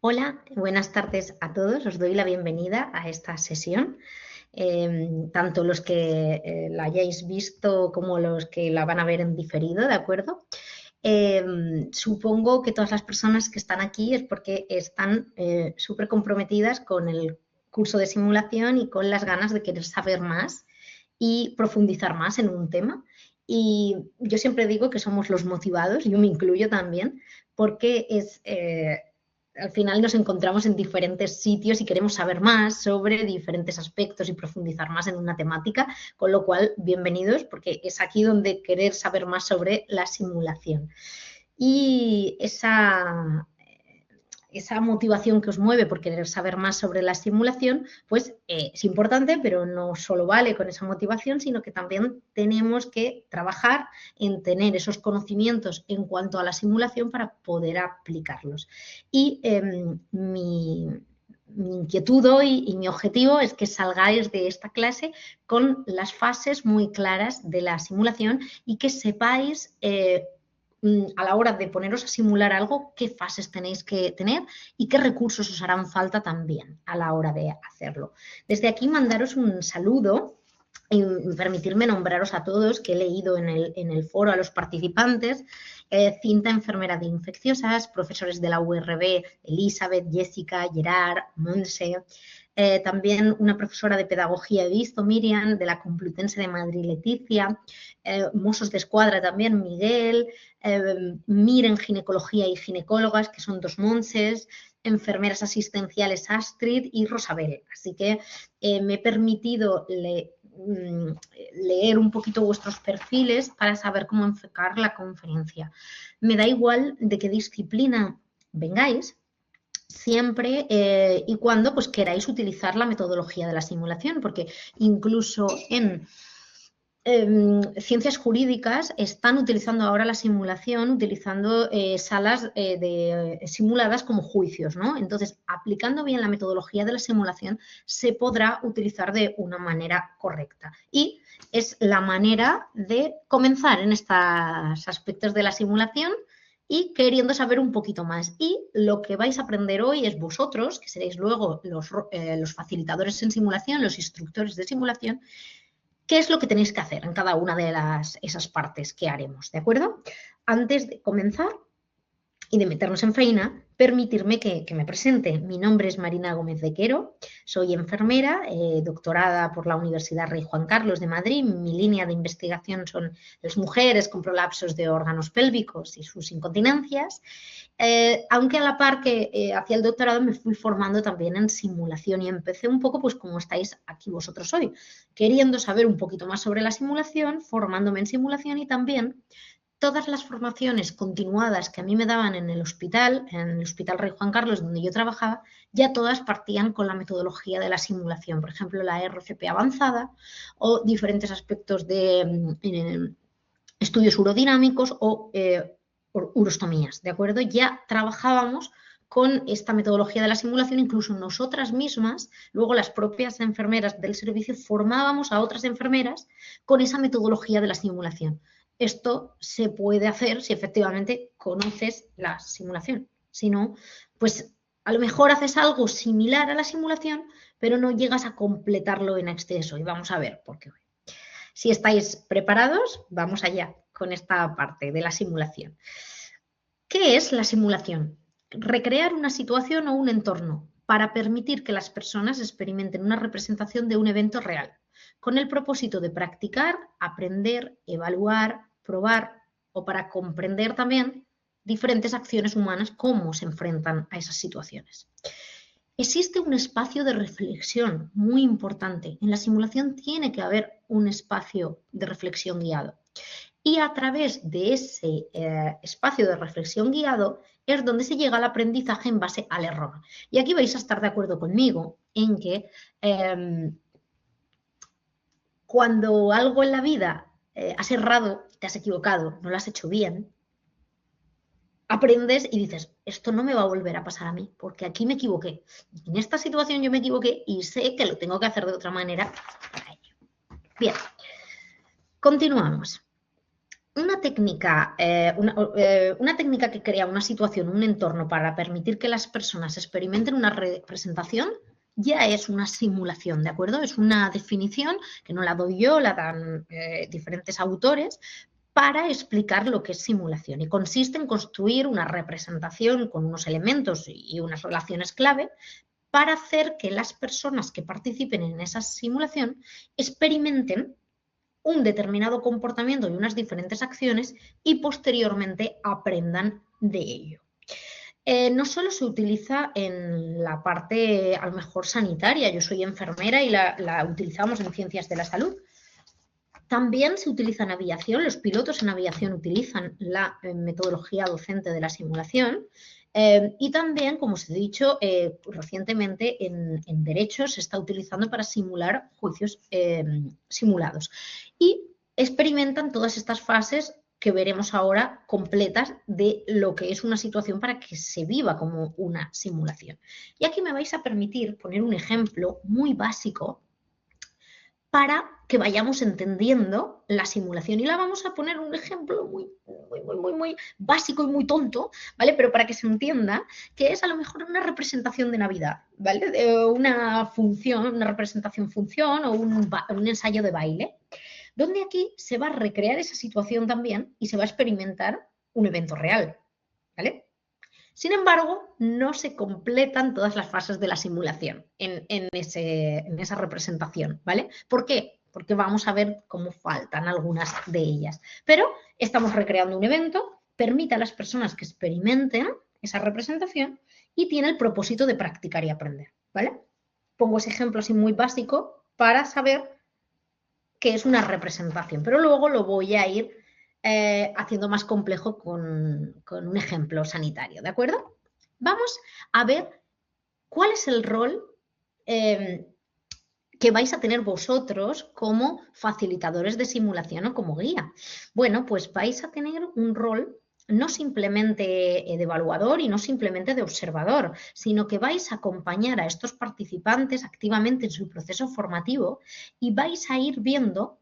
Hola, buenas tardes a todos. Os doy la bienvenida a esta sesión. Tanto los que la hayáis visto como los que la van a ver en diferido, ¿de acuerdo? Supongo que todas las personas que están aquí es porque están súper comprometidas con el curso de simulación y con las ganas de querer saber más y profundizar más en un tema. Y yo siempre digo que somos los motivados, yo me incluyo también, porque al final nos encontramos en diferentes sitios y queremos saber más sobre diferentes aspectos y profundizar más en una temática, con lo cual, bienvenidos, porque es aquí donde querer saber más sobre la simulación. Y esa motivación que os mueve por querer saber más sobre la simulación, pues es importante, pero no solo vale con esa motivación, sino que también tenemos que trabajar en tener esos conocimientos en cuanto a la simulación para poder aplicarlos. Y mi inquietud hoy y mi objetivo es que salgáis de esta clase con las fases muy claras de la simulación y que sepáis a la hora de poneros a simular algo, qué fases tenéis que tener y qué recursos os harán falta también a la hora de hacerlo. Desde aquí mandaros un saludo y permitirme nombraros a todos que he leído en el foro a los participantes, Cinta, enfermera de infecciosas, profesores de la URB, Elizabeth, Jessica, Gerard, Monse, también una profesora de pedagogía he visto, Miriam, de la Complutense de Madrid, Leticia, Mossos de Escuadra también, Miguel, Miren, ginecología y ginecólogas, que son dos Monses, enfermeras asistenciales Astrid y Rosabel. Así que me he permitido leer un poquito vuestros perfiles para saber cómo enfocar la conferencia. Me da igual de qué disciplina vengáis, siempre y cuando pues queráis utilizar la metodología de la simulación, porque incluso en ciencias jurídicas están utilizando ahora la simulación, utilizando salas simuladas como juicios, ¿no? Entonces, aplicando bien la metodología de la simulación, se podrá utilizar de una manera correcta. Y es la manera de comenzar en estos aspectos de la simulación y queriendo saber un poquito más. Y lo que vais a aprender hoy es vosotros, que seréis luego los facilitadores en simulación, los instructores de simulación, qué es lo que tenéis que hacer en cada una de esas partes que haremos, ¿de acuerdo? Antes de comenzar y de meternos en faena, permitirme que me presente. Mi nombre es Marina Gómez de Quero, soy enfermera, doctorada por la Universidad Rey Juan Carlos de Madrid. Mi línea de investigación son las mujeres con prolapsos de órganos pélvicos y sus incontinencias, aunque a la par que hacia el doctorado me fui formando también en simulación y empecé un poco pues como estáis aquí vosotros hoy, queriendo saber un poquito más sobre la simulación, formándome en simulación y también todas las formaciones continuadas que a mí me daban en el Hospital Rey Juan Carlos, donde yo trabajaba, ya todas partían con la metodología de la simulación, por ejemplo, la RCP avanzada o diferentes aspectos de estudios urodinámicos o urostomías, ¿de acuerdo? Ya trabajábamos con esta metodología de la simulación, incluso nosotras mismas, luego las propias enfermeras del servicio, formábamos a otras enfermeras con esa metodología de la simulación. Esto se puede hacer si efectivamente conoces la simulación. Si no, pues a lo mejor haces algo similar a la simulación, pero no llegas a completarlo en exceso. Y vamos a ver por qué. Si estáis preparados, vamos allá con esta parte de la simulación. ¿Qué es la simulación? Recrear una situación o un entorno para permitir que las personas experimenten una representación de un evento real, con el propósito de practicar, aprender, evaluar, probar o para comprender también diferentes acciones humanas, cómo se enfrentan a esas situaciones. Existe un espacio de reflexión muy importante. En la simulación tiene que haber un espacio de reflexión guiado. Y a través de ese espacio de reflexión guiado es donde se llega al aprendizaje en base al error. Y aquí vais a estar de acuerdo conmigo en que cuando algo en la vida has errado, te has equivocado, no lo has hecho bien, aprendes y dices, esto no me va a volver a pasar a mí, porque aquí me equivoqué. En esta situación yo me equivoqué y sé que lo tengo que hacer de otra manera para ello. Bien, continuamos. Una técnica que crea una situación, un entorno para permitir que las personas experimenten una representación ya es una simulación, ¿de acuerdo? Es una definición que no la doy yo, la dan diferentes autores para explicar lo que es simulación y consiste en construir una representación con unos elementos y unas relaciones clave para hacer que las personas que participen en esa simulación experimenten un determinado comportamiento y unas diferentes acciones y posteriormente aprendan de ello. No solo se utiliza en la parte a lo mejor sanitaria, yo soy enfermera y la utilizamos en ciencias de la salud. También se utiliza en aviación, los pilotos en aviación utilizan la metodología docente de la simulación y también, como os he dicho, recientemente en derecho se está utilizando para simular juicios simulados. Y experimentan todas estas fases que veremos ahora completas de lo que es una situación para que se viva como una simulación. Y aquí me vais a permitir poner un ejemplo muy básico para que vayamos entendiendo la simulación. Y la vamos a poner un ejemplo muy básico y muy tonto, ¿vale? Pero para que se entienda que es a lo mejor una representación de Navidad, ¿vale? De una función, una representación función o un ensayo de baile, donde aquí se va a recrear esa situación también y se va a experimentar un evento real, ¿vale? Sin embargo, no se completan todas las fases de la simulación en esa representación, ¿vale? ¿Por qué? Porque vamos a ver cómo faltan algunas de ellas. Pero estamos recreando un evento, permite a las personas que experimenten esa representación y tiene el propósito de practicar y aprender, ¿vale? Pongo ese ejemplo así muy básico para saber qué es una representación, pero luego lo voy a ir haciendo más complejo con un ejemplo sanitario, ¿de acuerdo? Vamos a ver cuál es el rol que vais a tener vosotros como facilitadores de simulación o como guía. Bueno, pues vais a tener un rol no simplemente de evaluador y no simplemente de observador, sino que vais a acompañar a estos participantes activamente en su proceso formativo y vais a ir viendo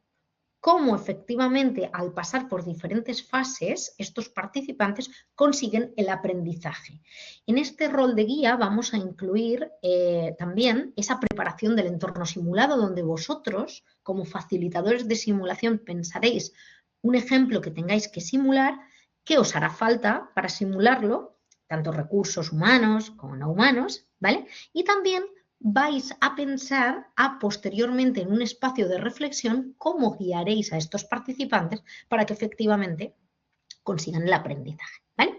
cómo efectivamente al pasar por diferentes fases estos participantes consiguen el aprendizaje. En este rol de guía vamos a incluir también esa preparación del entorno simulado donde vosotros como facilitadores de simulación pensaréis un ejemplo que tengáis que simular, qué os hará falta para simularlo, tanto recursos humanos como no humanos, ¿vale? Y también vais a pensar posteriormente en un espacio de reflexión cómo guiaréis a estos participantes para que efectivamente consigan el aprendizaje, ¿vale?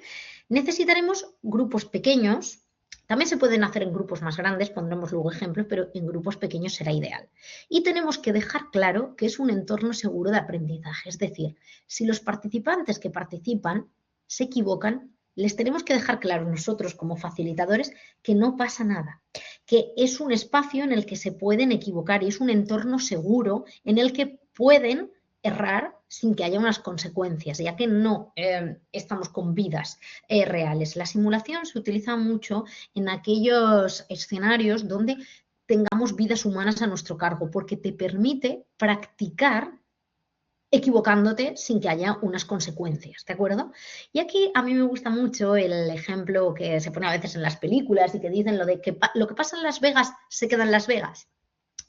Necesitaremos grupos pequeños, también se pueden hacer en grupos más grandes, pondremos luego ejemplos, pero en grupos pequeños será ideal. Y tenemos que dejar claro que es un entorno seguro de aprendizaje, es decir, si los participantes que participan se equivocan, les tenemos que dejar claro nosotros como facilitadores que no pasa nada, que es un espacio en el que se pueden equivocar y es un entorno seguro en el que pueden errar sin que haya unas consecuencias, ya que no estamos con vidas reales. La simulación se utiliza mucho en aquellos escenarios donde tengamos vidas humanas a nuestro cargo, porque te permite practicar equivocándote sin que haya unas consecuencias, ¿de acuerdo? Y aquí a mí me gusta mucho el ejemplo que se pone a veces en las películas y que dicen lo de que lo que pasa en Las Vegas se queda en Las Vegas.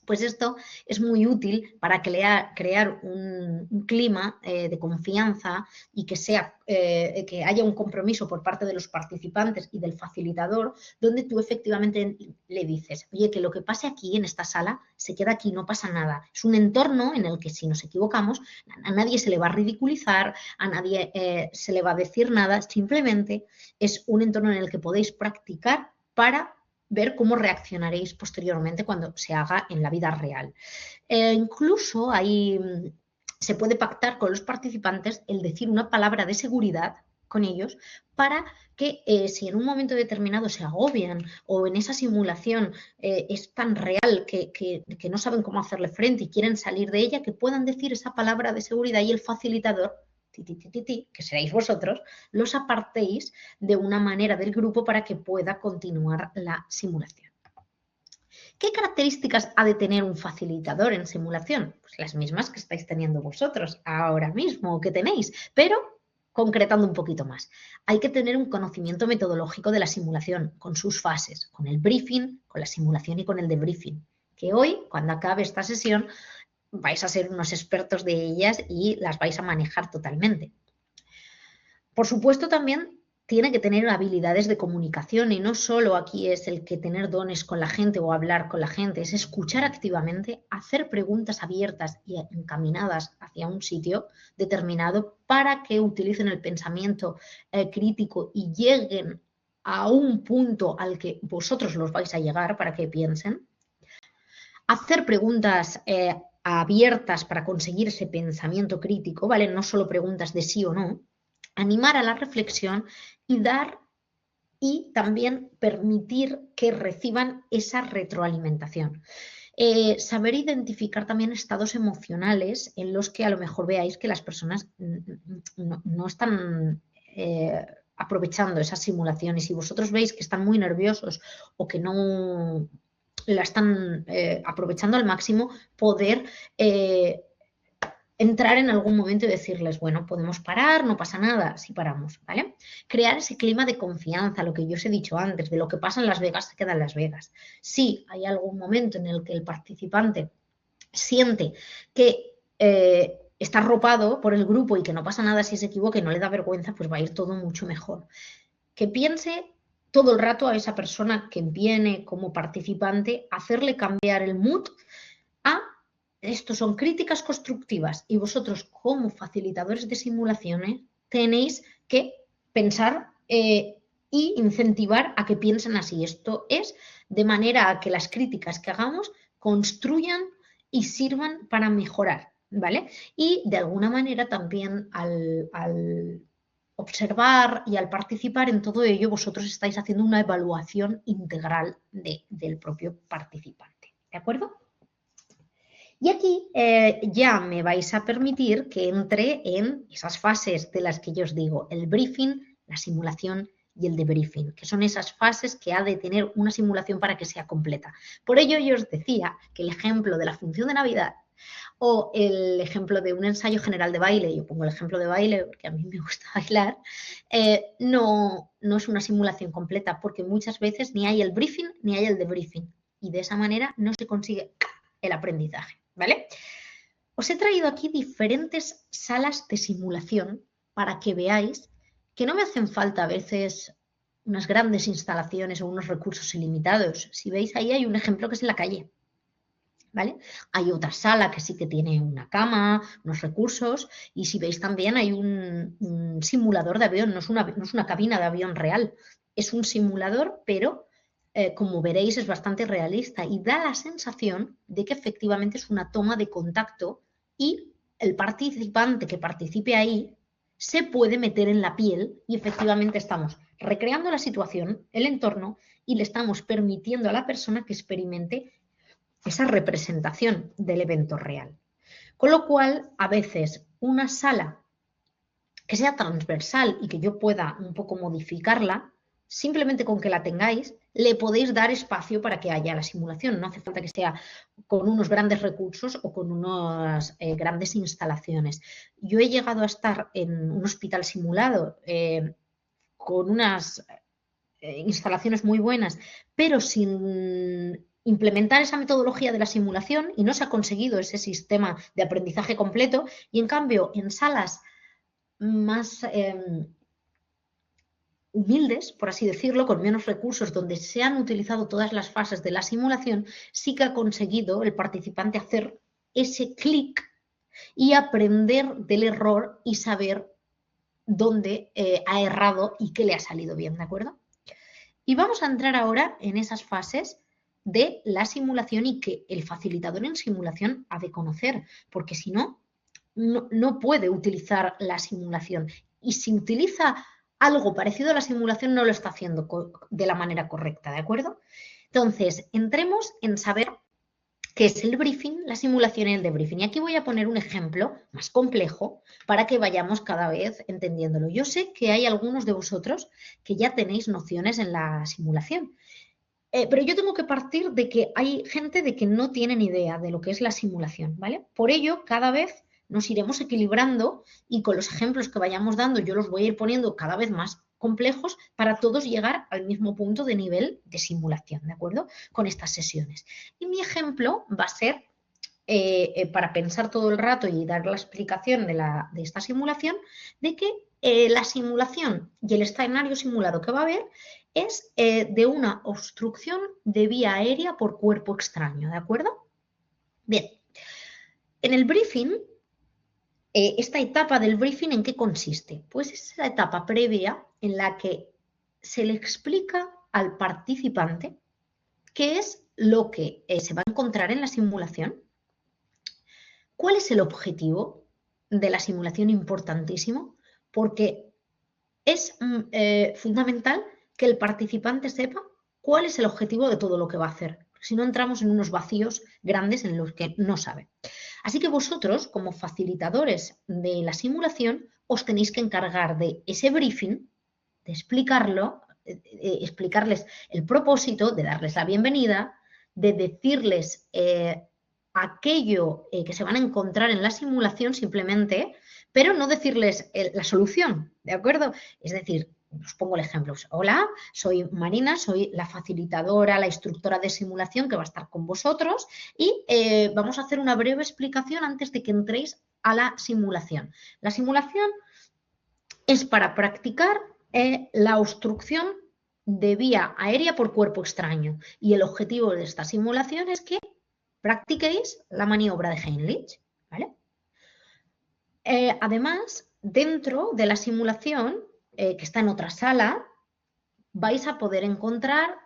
Pues esto es muy útil para crear un clima de confianza y que haya un compromiso por parte de los participantes y del facilitador, donde tú efectivamente le dices, oye, que lo que pase aquí en esta sala se queda aquí, no pasa nada. Es un entorno en el que si nos equivocamos, a nadie se le va a ridiculizar, a nadie se le va a decir nada, simplemente es un entorno en el que podéis practicar para ver cómo reaccionaréis posteriormente cuando se haga en la vida real. Incluso ahí se puede pactar con los participantes el decir una palabra de seguridad con ellos para que si en un momento determinado se agobian o en esa simulación es tan real que no saben cómo hacerle frente y quieren salir de ella, que puedan decir esa palabra de seguridad y el facilitador que seréis vosotros, los apartéis de una manera del grupo para que pueda continuar la simulación. ¿Qué características ha de tener un facilitador en simulación? Pues las mismas que estáis teniendo vosotros ahora mismo o que tenéis, pero concretando un poquito más. Hay que tener un conocimiento metodológico de la simulación, con sus fases, con el briefing, con la simulación y con el debriefing, que hoy, cuando acabe esta sesión, vais a ser unos expertos de ellas y las vais a manejar totalmente. Por supuesto, también tiene que tener habilidades de comunicación y no solo aquí es el que tener dones con la gente o hablar con la gente, es escuchar activamente, hacer preguntas abiertas y encaminadas hacia un sitio determinado para que utilicen el pensamiento crítico y lleguen a un punto al que vosotros los vais a llegar para que piensen. Hacer preguntas abiertas para conseguir ese pensamiento crítico, ¿vale? No solo preguntas de sí o no. Animar a la reflexión y dar y también permitir que reciban esa retroalimentación. Saber identificar también estados emocionales en los que a lo mejor veáis que las personas no están aprovechando esas simulaciones y vosotros veis que están muy nerviosos o que no la están aprovechando al máximo, poder entrar en algún momento y decirles, bueno, podemos parar, no pasa nada si paramos, ¿vale? Crear ese clima de confianza, lo que yo os he dicho antes, de lo que pasa en Las Vegas se queda en Las Vegas. Si hay algún momento en el que el participante siente que está arropado por el grupo y que no pasa nada si se equivoca y no le da vergüenza, pues va a ir todo mucho mejor. Que piense todo el rato a esa persona que viene como participante, hacerle cambiar el mood a esto son críticas constructivas y vosotros como facilitadores de simulaciones tenéis que pensar y incentivar a que piensen así. Esto es de manera a que las críticas que hagamos construyan y sirvan para mejorar, ¿vale? Y de alguna manera también al observar y al participar en todo ello, vosotros estáis haciendo una evaluación integral del propio participante, ¿de acuerdo? Y aquí ya me vais a permitir que entre en esas fases de las que yo os digo, el briefing, la simulación y el debriefing, que son esas fases que ha de tener una simulación para que sea completa. Por ello yo os decía que el ejemplo de la función de Navidad o el ejemplo de un ensayo general de baile, yo pongo el ejemplo de baile porque a mí me gusta bailar, no es una simulación completa porque muchas veces ni hay el briefing ni hay el debriefing y de esa manera no se consigue el aprendizaje, ¿vale? Os he traído aquí diferentes salas de simulación para que veáis que no me hacen falta a veces unas grandes instalaciones o unos recursos ilimitados. Si veis ahí hay un ejemplo que es en la calle, ¿vale? Hay otra sala que sí que tiene una cama, unos recursos y si veis también hay un simulador de avión, no es una cabina de avión real, es un simulador, pero como veréis es bastante realista y da la sensación de que efectivamente es una toma de contacto y el participante que participe ahí se puede meter en la piel y efectivamente estamos recreando la situación, el entorno y le estamos permitiendo a la persona que experimente esa representación del evento real. Con lo cual, a veces una sala que sea transversal y que yo pueda un poco modificarla, simplemente con que la tengáis, le podéis dar espacio para que haya la simulación. No hace falta que sea con unos grandes recursos o con unas grandes instalaciones. Yo he llegado a estar en un hospital simulado con unas instalaciones muy buenas, pero sin implementar esa metodología de la simulación y no se ha conseguido ese sistema de aprendizaje completo y en cambio en salas más humildes, por así decirlo, con menos recursos, donde se han utilizado todas las fases de la simulación, sí que ha conseguido el participante hacer ese clic y aprender del error y saber dónde ha errado y qué le ha salido bien, ¿de acuerdo? Y vamos a entrar ahora en esas fases de la simulación y que el facilitador en simulación ha de conocer, porque si no, no puede utilizar la simulación. Y si utiliza algo parecido a la simulación, no lo está haciendo de la manera correcta, ¿de acuerdo? Entonces, entremos en saber qué es el briefing, la simulación y el debriefing. Y aquí voy a poner un ejemplo más complejo para que vayamos cada vez entendiéndolo. Yo sé que hay algunos de vosotros que ya tenéis nociones en la simulación Pero yo tengo que partir de que hay gente de que no tiene ni idea de lo que es la simulación, ¿vale? Por ello, cada vez nos iremos equilibrando y con los ejemplos que vayamos dando, yo los voy a ir poniendo cada vez más complejos para todos llegar al mismo punto de nivel de simulación, ¿de acuerdo? Con estas sesiones. Y mi ejemplo va a ser, para pensar todo el rato y dar la explicación de esta simulación, de que la simulación y el escenario simulado que va a haber es de una obstrucción de vía aérea por cuerpo extraño, ¿de acuerdo? Bien, en el briefing, esta etapa del briefing, ¿en qué consiste? Pues es esa etapa previa en la que se le explica al participante qué es lo que se va a encontrar en la simulación, cuál es el objetivo de la simulación, importantísimo, porque es fundamental que el participante sepa cuál es el objetivo de todo lo que va a hacer. Si no, entramos en unos vacíos grandes en los que no sabe. Así que vosotros, como facilitadores de la simulación, os tenéis que encargar de ese briefing, de explicarlo, explicarles el propósito, de darles la bienvenida, de decirles aquello que se van a encontrar en la simulación simplemente, pero no decirles la solución, ¿de acuerdo? Es decir, os pongo el ejemplo. Hola, soy Marina, soy la facilitadora, la instructora de simulación que va a estar con vosotros y vamos a hacer una breve explicación antes de que entréis a la simulación. La simulación es para practicar la obstrucción de vía aérea por cuerpo extraño y el objetivo de esta simulación es que practiquéis la maniobra de Heimlich, ¿vale? Además, dentro de la simulación, que está en otra sala, vais a poder encontrar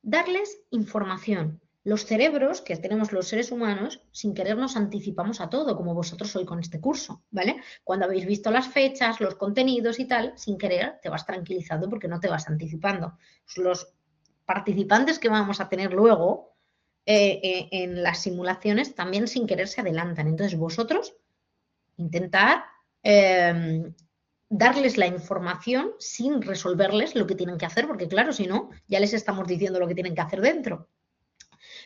darles información. Los cerebros que tenemos los seres humanos, sin querer nos anticipamos a todo, como vosotros hoy con este curso, ¿vale? Cuando habéis visto las fechas, los contenidos y tal, sin querer te vas tranquilizando porque no te vas anticipando. Los participantes que vamos a tener luego en las simulaciones también sin querer se adelantan. Entonces vosotros intentar darles la información sin resolverles lo que tienen que hacer, porque claro, si no, ya les estamos diciendo lo que tienen que hacer dentro.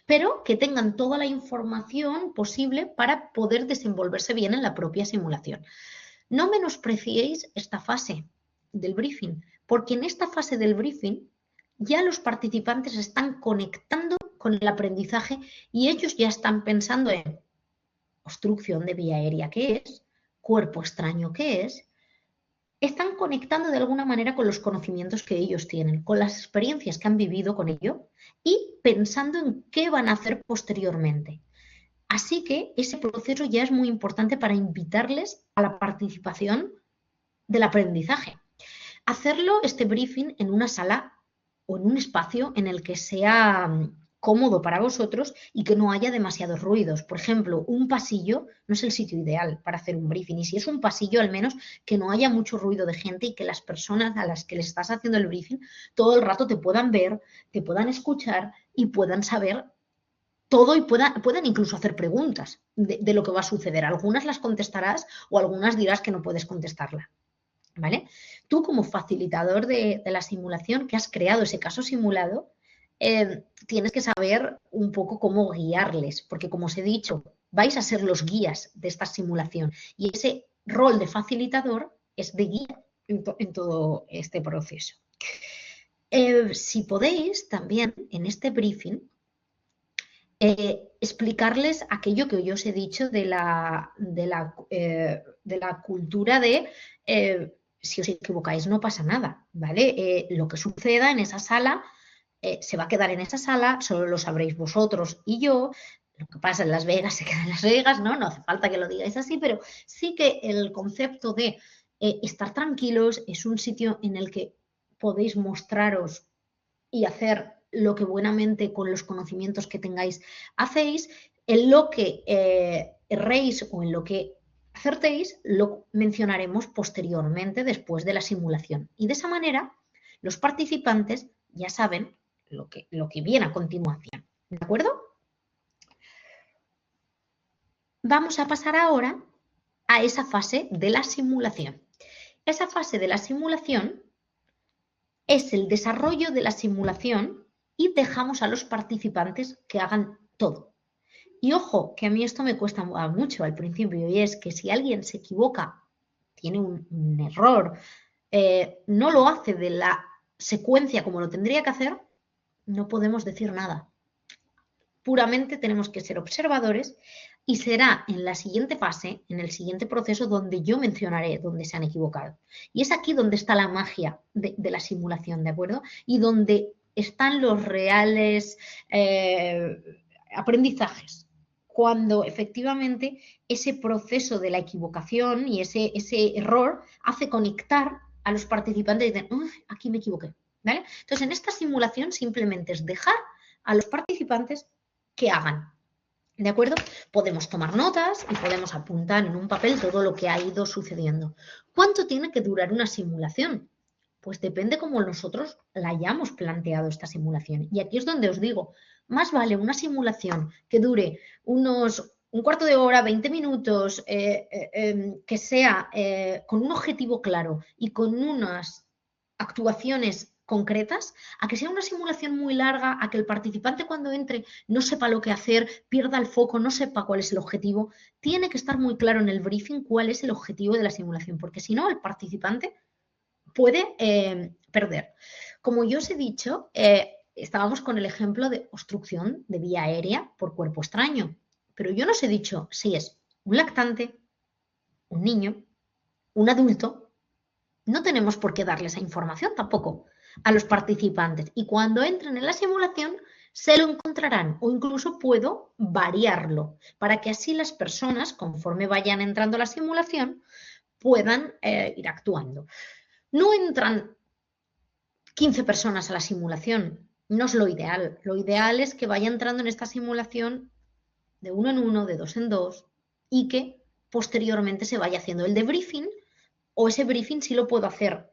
Pero que tengan toda la información posible para poder desenvolverse bien en la propia simulación. No menospreciéis esta fase del briefing, porque en esta fase del briefing ya los participantes están conectando con el aprendizaje y ellos ya están pensando en obstrucción de vía aérea, ¿qué es? Cuerpo extraño, ¿qué es? Están conectando de alguna manera con los conocimientos que ellos tienen, con las experiencias que han vivido con ello y pensando en qué van a hacer posteriormente. Así que ese proceso ya es muy importante para invitarles a la participación del aprendizaje. Hacerlo, este briefing, en una sala o en un espacio en el que sea cómodo para vosotros y que no haya demasiados ruidos. Por ejemplo, un pasillo no es el sitio ideal para hacer un briefing y si es un pasillo, al menos que no haya mucho ruido de gente y que las personas a las que les estás haciendo el briefing todo el rato te puedan ver, te puedan escuchar y puedan saber todo y puedan incluso hacer preguntas de lo que va a suceder. Algunas las contestarás o algunas dirás que no puedes contestarla. ¿Vale? Tú como facilitador de la simulación que has creado ese caso simulado, tienes que saber un poco cómo guiarles, porque como os he dicho, vais a ser los guías de esta simulación y ese rol de facilitador es de guía en todo este proceso. Si podéis también en este briefing explicarles aquello que yo os he dicho de la cultura de si os equivocáis no pasa nada, ¿vale? Lo que suceda en esa sala se va a quedar en esa sala, solo lo sabréis vosotros y yo. Lo que pasa en Las Vegas se queda en Las Vegas, ¿no? No hace falta que lo digáis así, pero sí que el concepto de estar tranquilos es un sitio en el que podéis mostraros y hacer lo que buenamente con los conocimientos que tengáis hacéis, en lo que erréis o en lo que acertéis, lo mencionaremos posteriormente después de la simulación. Y de esa manera, los participantes ya saben lo que viene a continuación. ¿De acuerdo? Vamos a pasar ahora a esa fase de la simulación. Esa fase de la simulación es el desarrollo de la simulación y dejamos a los participantes que hagan todo. Y ojo, que a mí esto me cuesta mucho al principio, y es que si alguien se equivoca, tiene un error, no lo hace de la secuencia como lo tendría que hacer, no podemos decir nada. Puramente tenemos que ser observadores y será en la siguiente fase, en el siguiente proceso, donde yo mencionaré dónde se han equivocado. Y es aquí donde está la magia de la simulación, ¿de acuerdo? Y donde están los reales aprendizajes. Cuando efectivamente ese proceso de la equivocación y ese error hace conectar a los participantes y dicen, aquí me equivoqué, ¿vale? Entonces, en esta simulación simplemente es dejar a los participantes que hagan. ¿De acuerdo? Podemos tomar notas y podemos apuntar en un papel todo lo que ha ido sucediendo. ¿Cuánto tiene que durar una simulación? Pues depende cómo nosotros la hayamos planteado esta simulación. Y aquí es donde os digo, más vale una simulación que dure un cuarto de hora, 20 minutos, que sea con un objetivo claro y con unas actuaciones concretas, a que sea una simulación muy larga, a que el participante cuando entre no sepa lo que hacer, pierda el foco, no sepa cuál es el objetivo. Tiene que estar muy claro en el briefing cuál es el objetivo de la simulación, porque si no, el participante puede perder. Como yo os he dicho, estábamos con el ejemplo de obstrucción de vía aérea por cuerpo extraño, pero yo no os he dicho si es un lactante, un niño, un adulto. No tenemos por qué darle esa información tampoco a los participantes. Y cuando entren en la simulación, se lo encontrarán o incluso puedo variarlo para que así las personas, conforme vayan entrando a la simulación, puedan ir actuando. No entran 15 personas a la simulación, no es lo ideal. Lo ideal es que vaya entrando en esta simulación de uno en uno, de dos en dos, y que posteriormente se vaya haciendo el debriefing, o ese briefing sí lo puedo hacer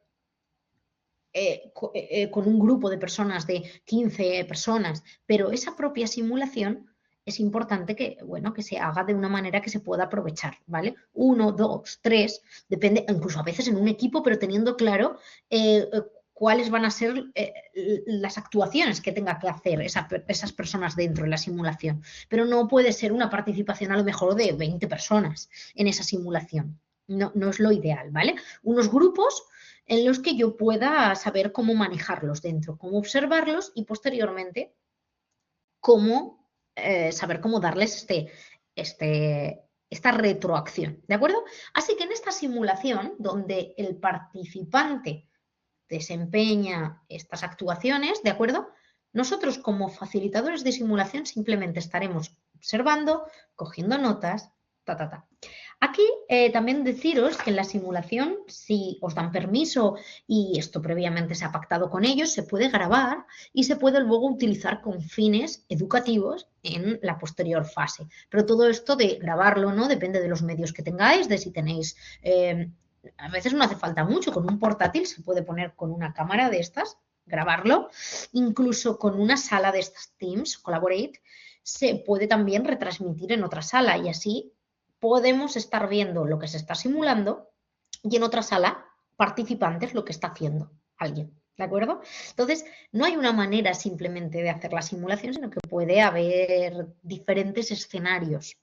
con un grupo de personas de 15 personas, pero esa propia simulación es importante que, bueno, que se haga de una manera que se pueda aprovechar, ¿vale? Uno, dos, tres, depende, incluso a veces en un equipo, pero teniendo claro cuáles van a ser las actuaciones que tenga que hacer esas personas dentro de la simulación. Pero no puede ser una participación a lo mejor de 20 personas en esa simulación. No, no es lo ideal, ¿vale? Unos grupos en los que yo pueda saber cómo manejarlos dentro, cómo observarlos y posteriormente cómo saber cómo darles esta retroacción, ¿de acuerdo? Así que en esta simulación, donde el participante desempeña estas actuaciones, ¿de acuerdo? Nosotros como facilitadores de simulación simplemente estaremos observando, cogiendo notas, ta. Aquí también deciros que en la simulación, si os dan permiso y esto previamente se ha pactado con ellos, se puede grabar y se puede luego utilizar con fines educativos en la posterior fase. Pero todo esto de grabarlo, ¿no? Depende de los medios que tengáis, de si tenéis... a veces no hace falta mucho, con un portátil se puede poner con una cámara de estas, grabarlo, incluso con una sala de estas Teams, Collaborate, se puede también retransmitir en otra sala y así podemos estar viendo lo que se está simulando y en otra sala participantes lo que está haciendo alguien, ¿de acuerdo? Entonces, no hay una manera simplemente de hacer la simulación, sino que puede haber diferentes escenarios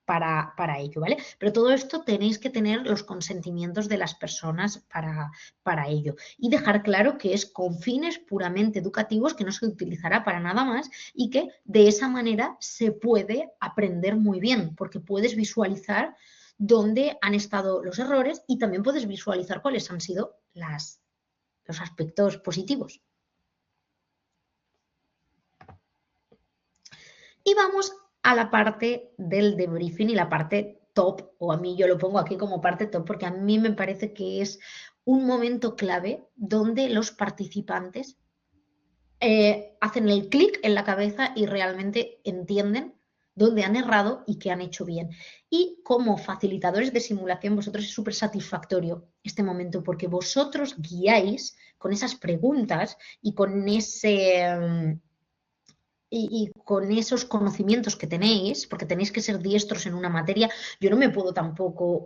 para ello, ¿vale? Pero todo esto tenéis que tener los consentimientos de las personas para ello y dejar claro que es con fines puramente educativos, que no se utilizará para nada más y que de esa manera se puede aprender muy bien, porque puedes visualizar dónde han estado los errores y también puedes visualizar cuáles han sido los aspectos positivos. Y vamos a la parte del debriefing y la parte top, o a mí yo lo pongo aquí como parte top porque a mí me parece que es un momento clave donde los participantes hacen el clic en la cabeza y realmente entienden dónde han errado y qué han hecho bien. Y como facilitadores de simulación, vosotros es súper satisfactorio este momento porque vosotros guiáis con esas preguntas y con ese... y con esos conocimientos que tenéis, porque tenéis que ser diestros en una materia, yo no me puedo tampoco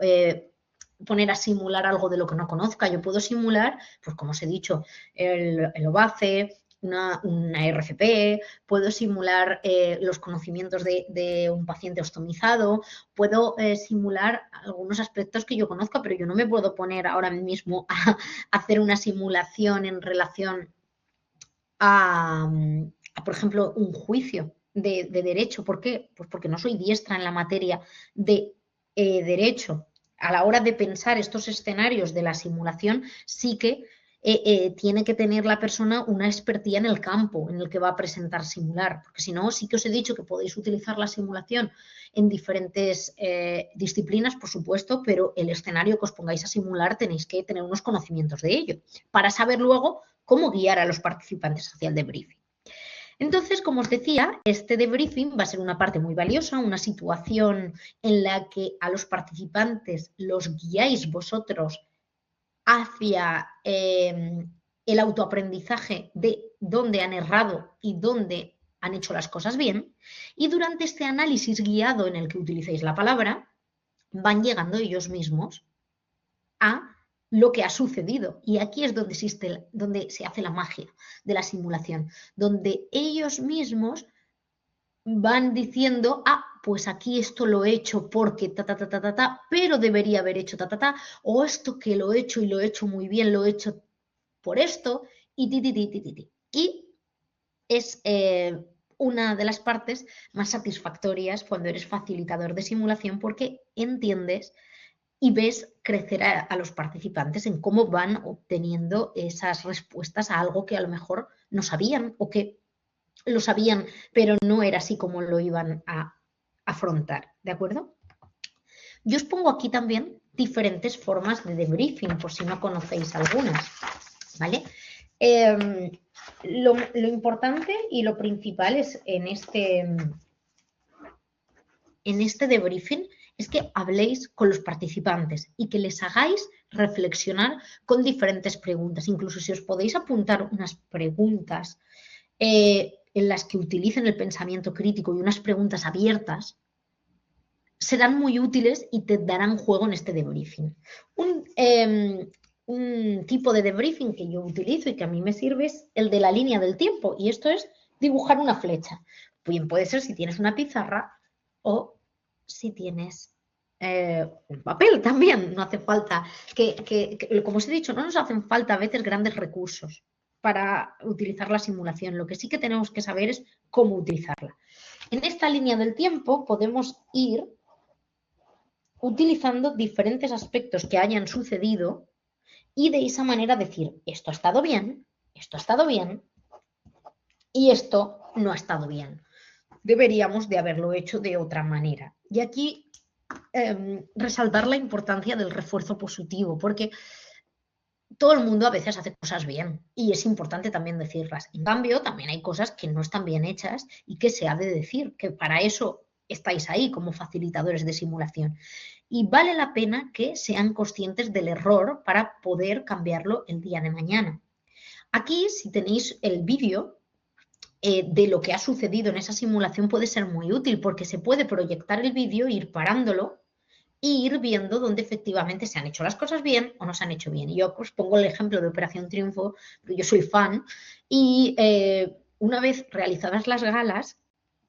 poner a simular algo de lo que no conozca. Yo puedo simular, pues como os he dicho, el OVACE, una RCP, puedo simular los conocimientos de un paciente ostomizado, puedo simular algunos aspectos que yo conozca, pero yo no me puedo poner ahora mismo a hacer una simulación en relación a por ejemplo, un juicio de derecho. ¿Por qué? Pues porque no soy diestra en la materia de derecho. A la hora de pensar estos escenarios de la simulación, sí que tiene que tener la persona una expertía en el campo en el que va a presentar simular, porque si no, sí que os he dicho que podéis utilizar la simulación en diferentes disciplinas, por supuesto, pero el escenario que os pongáis a simular tenéis que tener unos conocimientos de ello para saber luego cómo guiar a los participantes hacia el debriefing. Entonces, como os decía, este debriefing va a ser una parte muy valiosa, una situación en la que a los participantes los guiáis vosotros hacia el autoaprendizaje de dónde han errado y dónde han hecho las cosas bien. Y durante este análisis guiado en el que utilizáis la palabra, van llegando ellos mismos a lo que ha sucedido. Y aquí es donde se hace la magia de la simulación, donde ellos mismos van diciendo, pues aquí esto lo he hecho porque pero debería haber hecho o esto que lo he hecho y lo he hecho muy bien, lo he hecho por esto, y Y es una de las partes más satisfactorias cuando eres facilitador de simulación, porque entiendes y ves crecer a los participantes en cómo van obteniendo esas respuestas a algo que a lo mejor no sabían o que lo sabían, pero no era así como lo iban a afrontar, ¿de acuerdo? Yo os pongo aquí también diferentes formas de debriefing, por si no conocéis algunas, ¿vale? Lo importante y lo principal es en este debriefing es que habléis con los participantes y que les hagáis reflexionar con diferentes preguntas. Incluso si os podéis apuntar unas preguntas en las que utilicen el pensamiento crítico y unas preguntas abiertas, serán muy útiles y te darán juego en este debriefing. Un tipo de debriefing que yo utilizo y que a mí me sirve es el de la línea del tiempo, y esto es dibujar una flecha. Bien, puede ser si tienes una pizarra o si tienes un papel también. No hace falta como os he dicho, no nos hacen falta a veces grandes recursos para utilizar la simulación. Lo que sí que tenemos que saber es cómo utilizarla. En esta línea del tiempo podemos ir utilizando diferentes aspectos que hayan sucedido y de esa manera decir, esto ha estado bien y esto no ha estado bien. Deberíamos de haberlo hecho de otra manera. Y aquí resaltar la importancia del refuerzo positivo, porque todo el mundo a veces hace cosas bien y es importante también decirlas. En cambio, también hay cosas que no están bien hechas y que se ha de decir, que para eso estáis ahí como facilitadores de simulación. Y vale la pena que sean conscientes del error para poder cambiarlo el día de mañana. Aquí, si tenéis el vídeo de lo que ha sucedido en esa simulación, puede ser muy útil porque se puede proyectar el vídeo, ir parándolo e ir viendo dónde efectivamente se han hecho las cosas bien o no se han hecho bien. Y yo os pongo el ejemplo de Operación Triunfo, porque yo soy fan, y una vez realizadas las galas,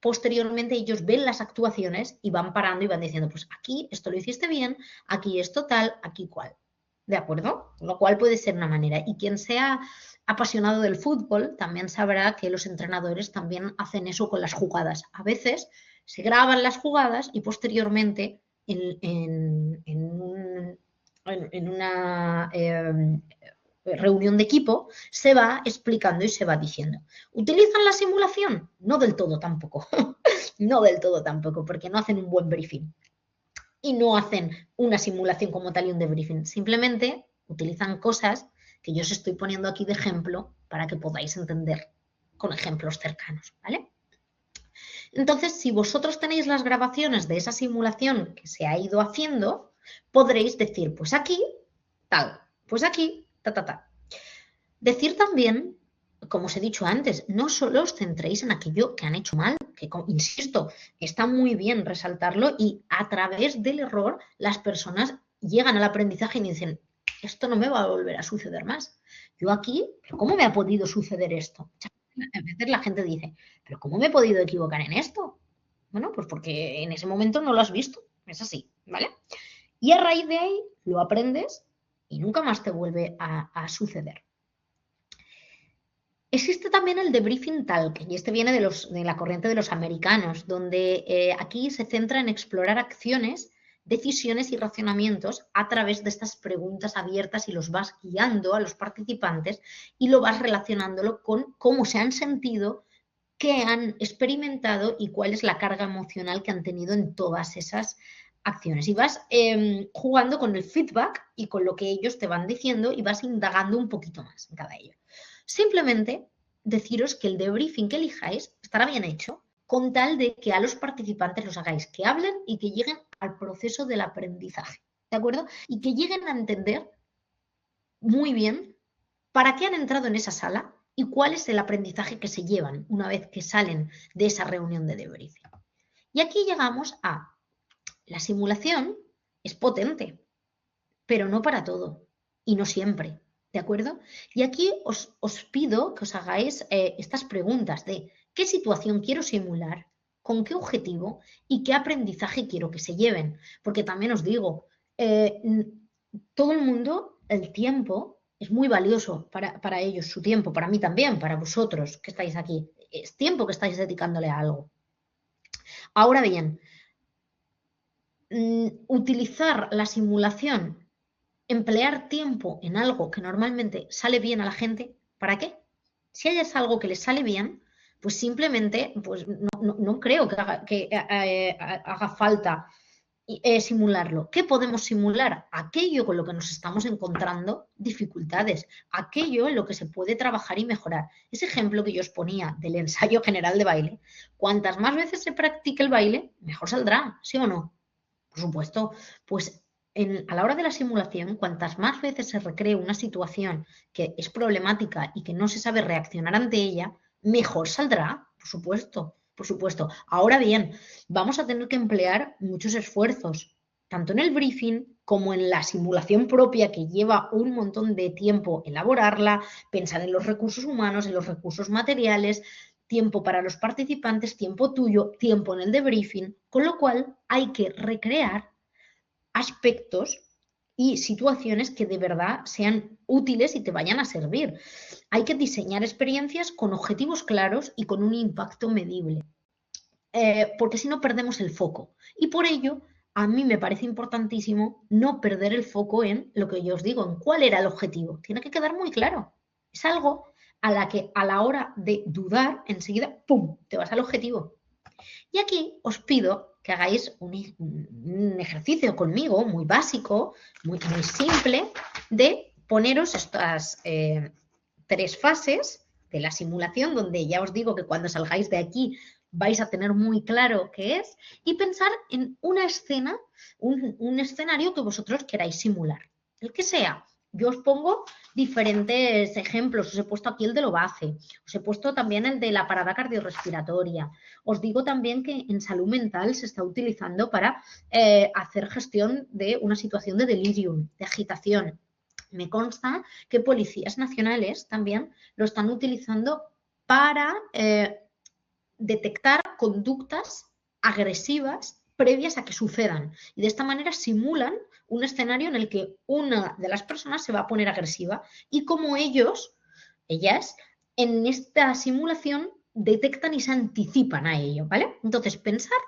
posteriormente ellos ven las actuaciones y van parando y van diciendo, pues aquí esto lo hiciste bien, aquí esto tal, aquí cual. ¿De acuerdo? Lo cual puede ser una manera. Y quien sea apasionado del fútbol también sabrá que los entrenadores también hacen eso con las jugadas. A veces se graban las jugadas y posteriormente en una reunión de equipo se va explicando y se va diciendo. ¿Utilizan la simulación? No del todo tampoco. No del todo tampoco, porque no hacen un buen briefing. Y no hacen una simulación como tal y un debriefing. Simplemente utilizan cosas que yo os estoy poniendo aquí de ejemplo para que podáis entender con ejemplos cercanos, ¿vale? Entonces, si vosotros tenéis las grabaciones de esa simulación que se ha ido haciendo, podréis decir, pues aquí, tal, pues aquí, ta. Decir también, como os he dicho antes, no solo os centréis en aquello que han hecho mal, que, insisto, está muy bien resaltarlo y a través del error las personas llegan al aprendizaje y dicen, esto no me va a volver a suceder más. Yo aquí, ¿pero cómo me ha podido suceder esto? A veces la gente dice, ¿pero cómo me he podido equivocar en esto? Bueno, pues porque en ese momento no lo has visto. Es así, ¿vale? Y a raíz de ahí lo aprendes y nunca más te vuelve a suceder. Existe también el debriefing talk, y este viene de la corriente de los americanos, donde aquí se centra en explorar acciones, decisiones y razonamientos a través de estas preguntas abiertas y los vas guiando a los participantes y lo vas relacionándolo con cómo se han sentido, qué han experimentado y cuál es la carga emocional que han tenido en todas esas acciones. Y vas jugando con el feedback y con lo que ellos te van diciendo y vas indagando un poquito más en cada ello. Simplemente deciros que el debriefing que elijáis estará bien hecho con tal de que a los participantes los hagáis que hablen y que lleguen al proceso del aprendizaje, ¿de acuerdo? Y que lleguen a entender muy bien para qué han entrado en esa sala y cuál es el aprendizaje que se llevan una vez que salen de esa reunión de debriefing. Y aquí llegamos a la simulación es potente, pero no para todo y no siempre. ¿De acuerdo? Y aquí os pido que os hagáis estas preguntas de qué situación quiero simular, con qué objetivo y qué aprendizaje quiero que se lleven. Porque también os digo, todo el mundo, el tiempo es muy valioso para ellos, su tiempo, para mí también, para vosotros que estáis aquí. Es tiempo que estáis dedicándole a algo. Ahora bien, utilizar la simulación, emplear tiempo en algo que normalmente sale bien a la gente, ¿para qué? Si hay algo que les sale bien, pues simplemente pues no creo que haga falta simularlo. ¿Qué podemos simular? Aquello con lo que nos estamos encontrando dificultades, aquello en lo que se puede trabajar y mejorar. Ese ejemplo que yo os ponía del ensayo general de baile, cuantas más veces se practique el baile, mejor saldrá, ¿sí o no? Por supuesto, pues a la hora de la simulación, cuantas más veces se recree una situación que es problemática y que no se sabe reaccionar ante ella, mejor saldrá, por supuesto, por supuesto. Ahora bien, vamos a tener que emplear muchos esfuerzos, tanto en el briefing como en la simulación propia, que lleva un montón de tiempo elaborarla, pensar en los recursos humanos, en los recursos materiales, tiempo para los participantes, tiempo tuyo, tiempo en el debriefing, con lo cual hay que recrear aspectos y situaciones que de verdad sean útiles y te vayan a servir. Hay que diseñar experiencias con objetivos claros y con un impacto medible, porque si no perdemos el foco. Y por ello, a mí me parece importantísimo no perder el foco en lo que yo os digo, en cuál era el objetivo. Tiene que quedar muy claro. Es algo a la que a la hora de dudar, enseguida, ¡pum!, te vas al objetivo. Y aquí os pido que hagáis un ejercicio conmigo muy básico, muy simple, de poneros estas 3 fases de la simulación, donde ya os digo que cuando salgáis de aquí vais a tener muy claro qué es, y pensar en una escena, un escenario que vosotros queráis simular, el que sea. Yo os pongo diferentes ejemplos, os he puesto aquí el del OVACE, os he puesto también el de la parada cardiorrespiratoria, os digo también que en salud mental se está utilizando para hacer gestión de una situación de delirium, de agitación. Me consta que policías nacionales también lo están utilizando para detectar conductas agresivas previas a que sucedan. Y de esta manera simulan un escenario en el que una de las personas se va a poner agresiva y como ellas, en esta simulación detectan y se anticipan a ello, ¿vale? Entonces, pensar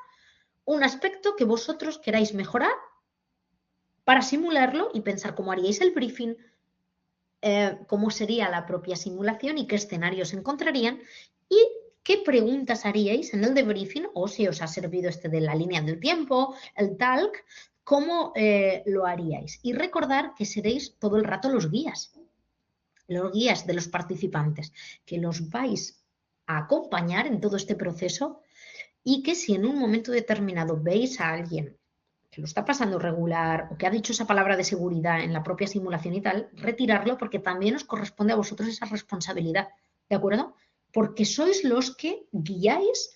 un aspecto que vosotros queráis mejorar para simularlo y pensar cómo haríais el briefing, cómo sería la propia simulación y qué escenarios encontrarían y qué preguntas haríais en el debriefing o si os ha servido este de la línea del tiempo, el talk, cómo lo haríais. Y recordar que seréis todo el rato los guías de los participantes, que los vais a acompañar en todo este proceso y que si en un momento determinado veis a alguien que lo está pasando regular o que ha dicho esa palabra de seguridad en la propia simulación y tal, retirarlo porque también os corresponde a vosotros esa responsabilidad, ¿de acuerdo? Porque sois los que guiáis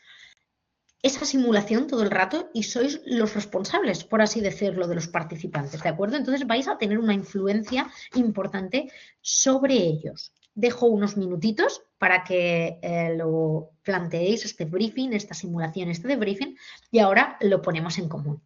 esa simulación todo el rato y sois los responsables, por así decirlo, de los participantes, ¿de acuerdo? Entonces vais a tener una influencia importante sobre ellos. Dejo unos minutitos para que lo planteéis, este briefing, esta simulación, este debriefing, y ahora lo ponemos en común.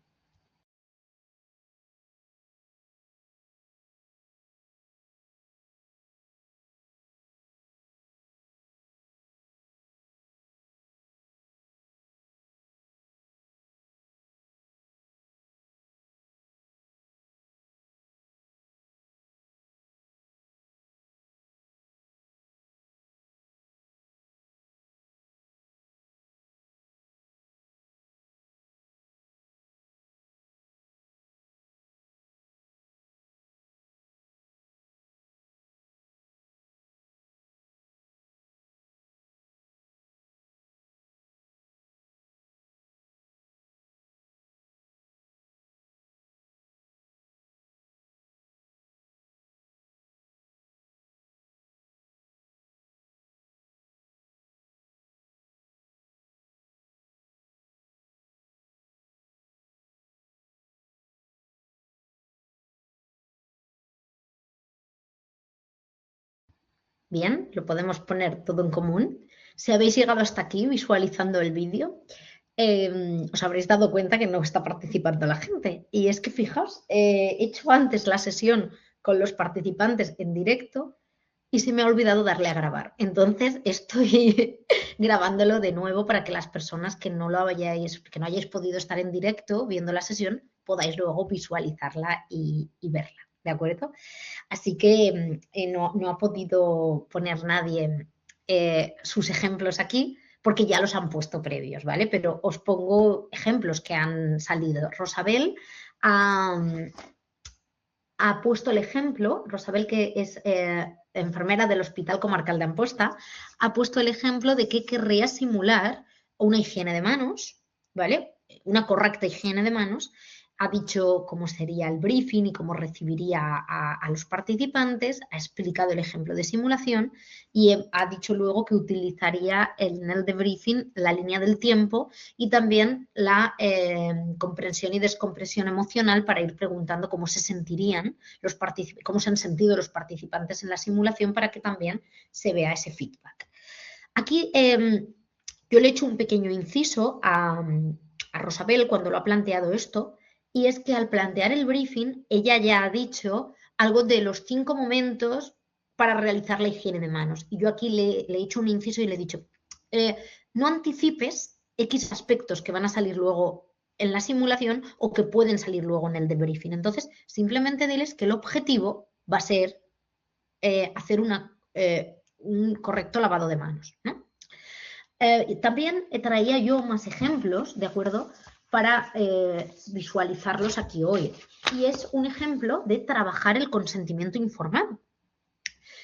Bien, lo podemos poner todo en común. Si habéis llegado hasta aquí visualizando el vídeo, os habréis dado cuenta que no está participando la gente. Y es que fijaos, he hecho antes la sesión con los participantes en directo y se me ha olvidado darle a grabar. Entonces estoy grabándolo de nuevo para que las personas que no hayáis podido estar en directo viendo la sesión, podáis luego visualizarla y verla. ¿De acuerdo? Así que no ha podido poner nadie sus ejemplos aquí porque ya los han puesto previos, ¿vale? Pero os pongo ejemplos que han salido. Rosabel ha puesto el ejemplo, Rosabel, que es enfermera del Hospital Comarcal de Amposta, ha puesto el ejemplo de que querría simular una higiene de manos, ¿vale? Una correcta higiene de manos. Ha dicho cómo sería el briefing y cómo recibiría a los participantes, ha explicado el ejemplo de simulación y ha dicho luego que utilizaría en el debriefing la línea del tiempo y también la comprensión y descompresión emocional para ir preguntando cómo se sentirían cómo se han sentido los participantes en la simulación para que también se vea ese feedback. Aquí yo le he hecho un pequeño inciso a Rosabel cuando lo ha planteado esto, y es que al plantear el briefing, ella ya ha dicho algo de los 5 momentos para realizar la higiene de manos. Y yo aquí le he hecho un inciso y le he dicho, no anticipes X aspectos que van a salir luego en la simulación o que pueden salir luego en el debriefing. Entonces, simplemente diles que el objetivo va a ser hacer un correcto lavado de manos, ¿no? También traía yo más ejemplos, ¿de acuerdo?, para visualizarlos aquí hoy. Y es un ejemplo de trabajar el consentimiento informado.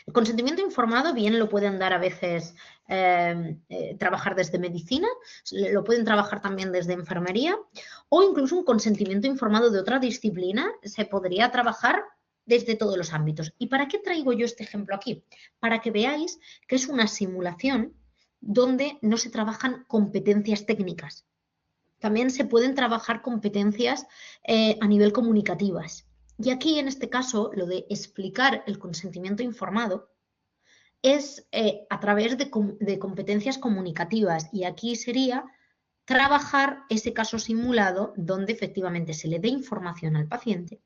El consentimiento informado bien lo pueden dar a veces trabajar desde medicina, lo pueden trabajar también desde enfermería o incluso un consentimiento informado de otra disciplina se podría trabajar desde todos los ámbitos. ¿Y para qué traigo yo este ejemplo aquí? Para que veáis que es una simulación donde no se trabajan competencias técnicas. También se pueden trabajar competencias a nivel comunicativas. Y aquí, en este caso, lo de explicar el consentimiento informado es a través de competencias comunicativas. Y aquí sería trabajar ese caso simulado donde efectivamente se le dé información al paciente,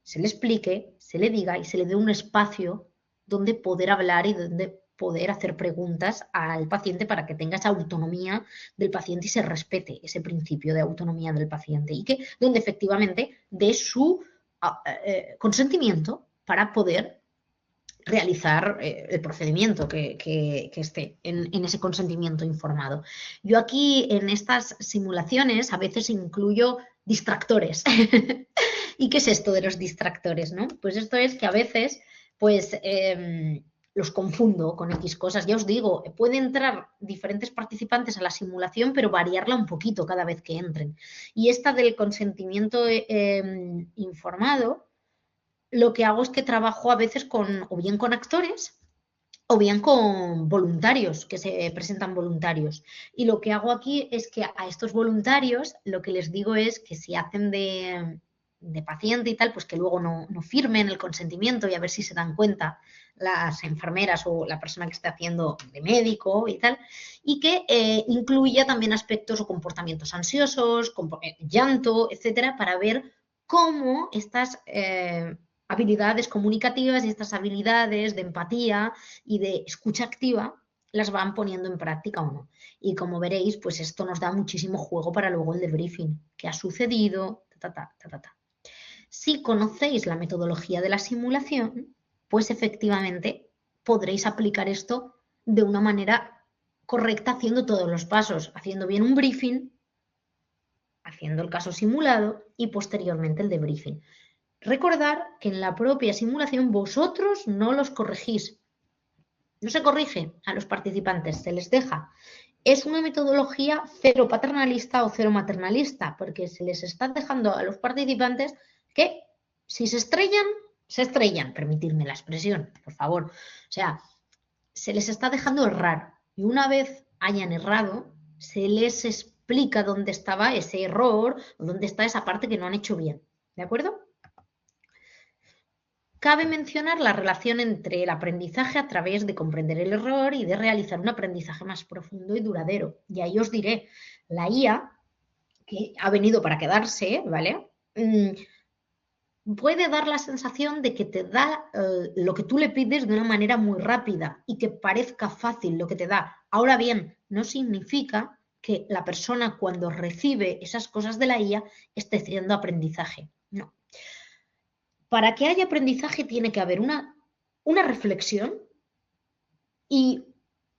se le explique, se le diga y se le dé un espacio donde poder hablar y donde poder hacer preguntas al paciente para que tenga esa autonomía del paciente y se respete ese principio de autonomía del paciente y que donde efectivamente dé su consentimiento para poder realizar el procedimiento que esté en ese consentimiento informado. Yo aquí en estas simulaciones a veces incluyo distractores. ¿Y qué es esto de los distractores, no? Pues esto es que a veces, pues, los confundo con X cosas. Ya os digo, pueden entrar diferentes participantes a la simulación, pero variarla un poquito cada vez que entren. Y esta del consentimiento informado, lo que hago es que trabajo a veces o bien con actores o bien con voluntarios, que se presentan voluntarios. Y lo que hago aquí es que a estos voluntarios lo que les digo es que si hacen de paciente y tal, pues que luego no firmen el consentimiento y a ver si se dan cuenta las enfermeras o la persona que esté haciendo de médico y tal, y que incluya también aspectos o comportamientos ansiosos, llanto, etcétera, para ver cómo estas habilidades comunicativas y estas habilidades de empatía y de escucha activa las van poniendo en práctica o no. Y como veréis, pues esto nos da muchísimo juego para luego el debriefing. ¿Qué ha sucedido? Ta, ta, ta, ta, ta. Si conocéis la metodología de la simulación, pues efectivamente podréis aplicar esto de una manera correcta haciendo todos los pasos, haciendo bien un briefing, haciendo el caso simulado y posteriormente el debriefing. Recordar que en la propia simulación vosotros no los corregís. No se corrige a los participantes, se les deja. Es una metodología cero paternalista o cero maternalista, porque se les está dejando a los participantes que si se estrellan, permitidme la expresión, por favor. O sea, se les está dejando errar. Y una vez hayan errado, se les explica dónde estaba ese error o dónde está esa parte que no han hecho bien. ¿De acuerdo? Cabe mencionar la relación entre el aprendizaje a través de comprender el error y de realizar un aprendizaje más profundo y duradero. Y ahí os diré, la IA, que ha venido para quedarse, ¿vale? Puede dar la sensación de que te da lo que tú le pides de una manera muy rápida y que parezca fácil lo que te da. Ahora bien, no significa que la persona cuando recibe esas cosas de la IA esté haciendo aprendizaje. No. Para que haya aprendizaje tiene que haber una reflexión y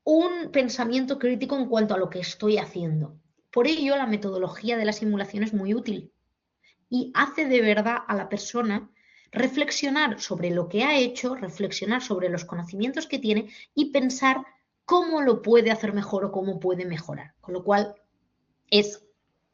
un pensamiento crítico en cuanto a lo que estoy haciendo. Por ello, la metodología de la simulación es muy útil y hace de verdad a la persona reflexionar sobre lo que ha hecho, reflexionar sobre los conocimientos que tiene y pensar cómo lo puede hacer mejor o cómo puede mejorar. Con lo cual, es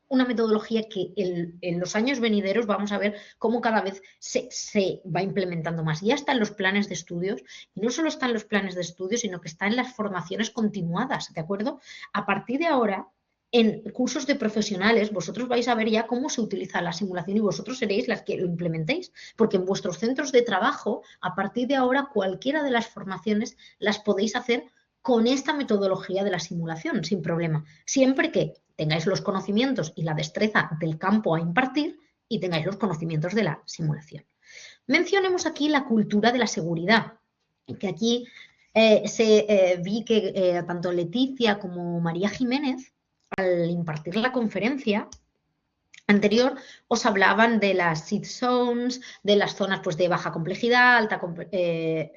una metodología que en los años venideros vamos a ver cómo cada vez se va implementando más. Ya está en los planes de estudios, y no solo está en los planes de estudios, sino que está en las formaciones continuadas, ¿de acuerdo? A partir de ahora, en cursos de profesionales, vosotros vais a ver ya cómo se utiliza la simulación y vosotros seréis las que lo implementéis, porque en vuestros centros de trabajo, a partir de ahora, cualquiera de las formaciones las podéis hacer con esta metodología de la simulación, sin problema, siempre que tengáis los conocimientos y la destreza del campo a impartir y tengáis los conocimientos de la simulación. Mencionemos aquí la cultura de la seguridad, que aquí vi que tanto Leticia como María Jiménez, al impartir la conferencia anterior, os hablaban de las seed zones, de las zonas pues, de baja complejidad,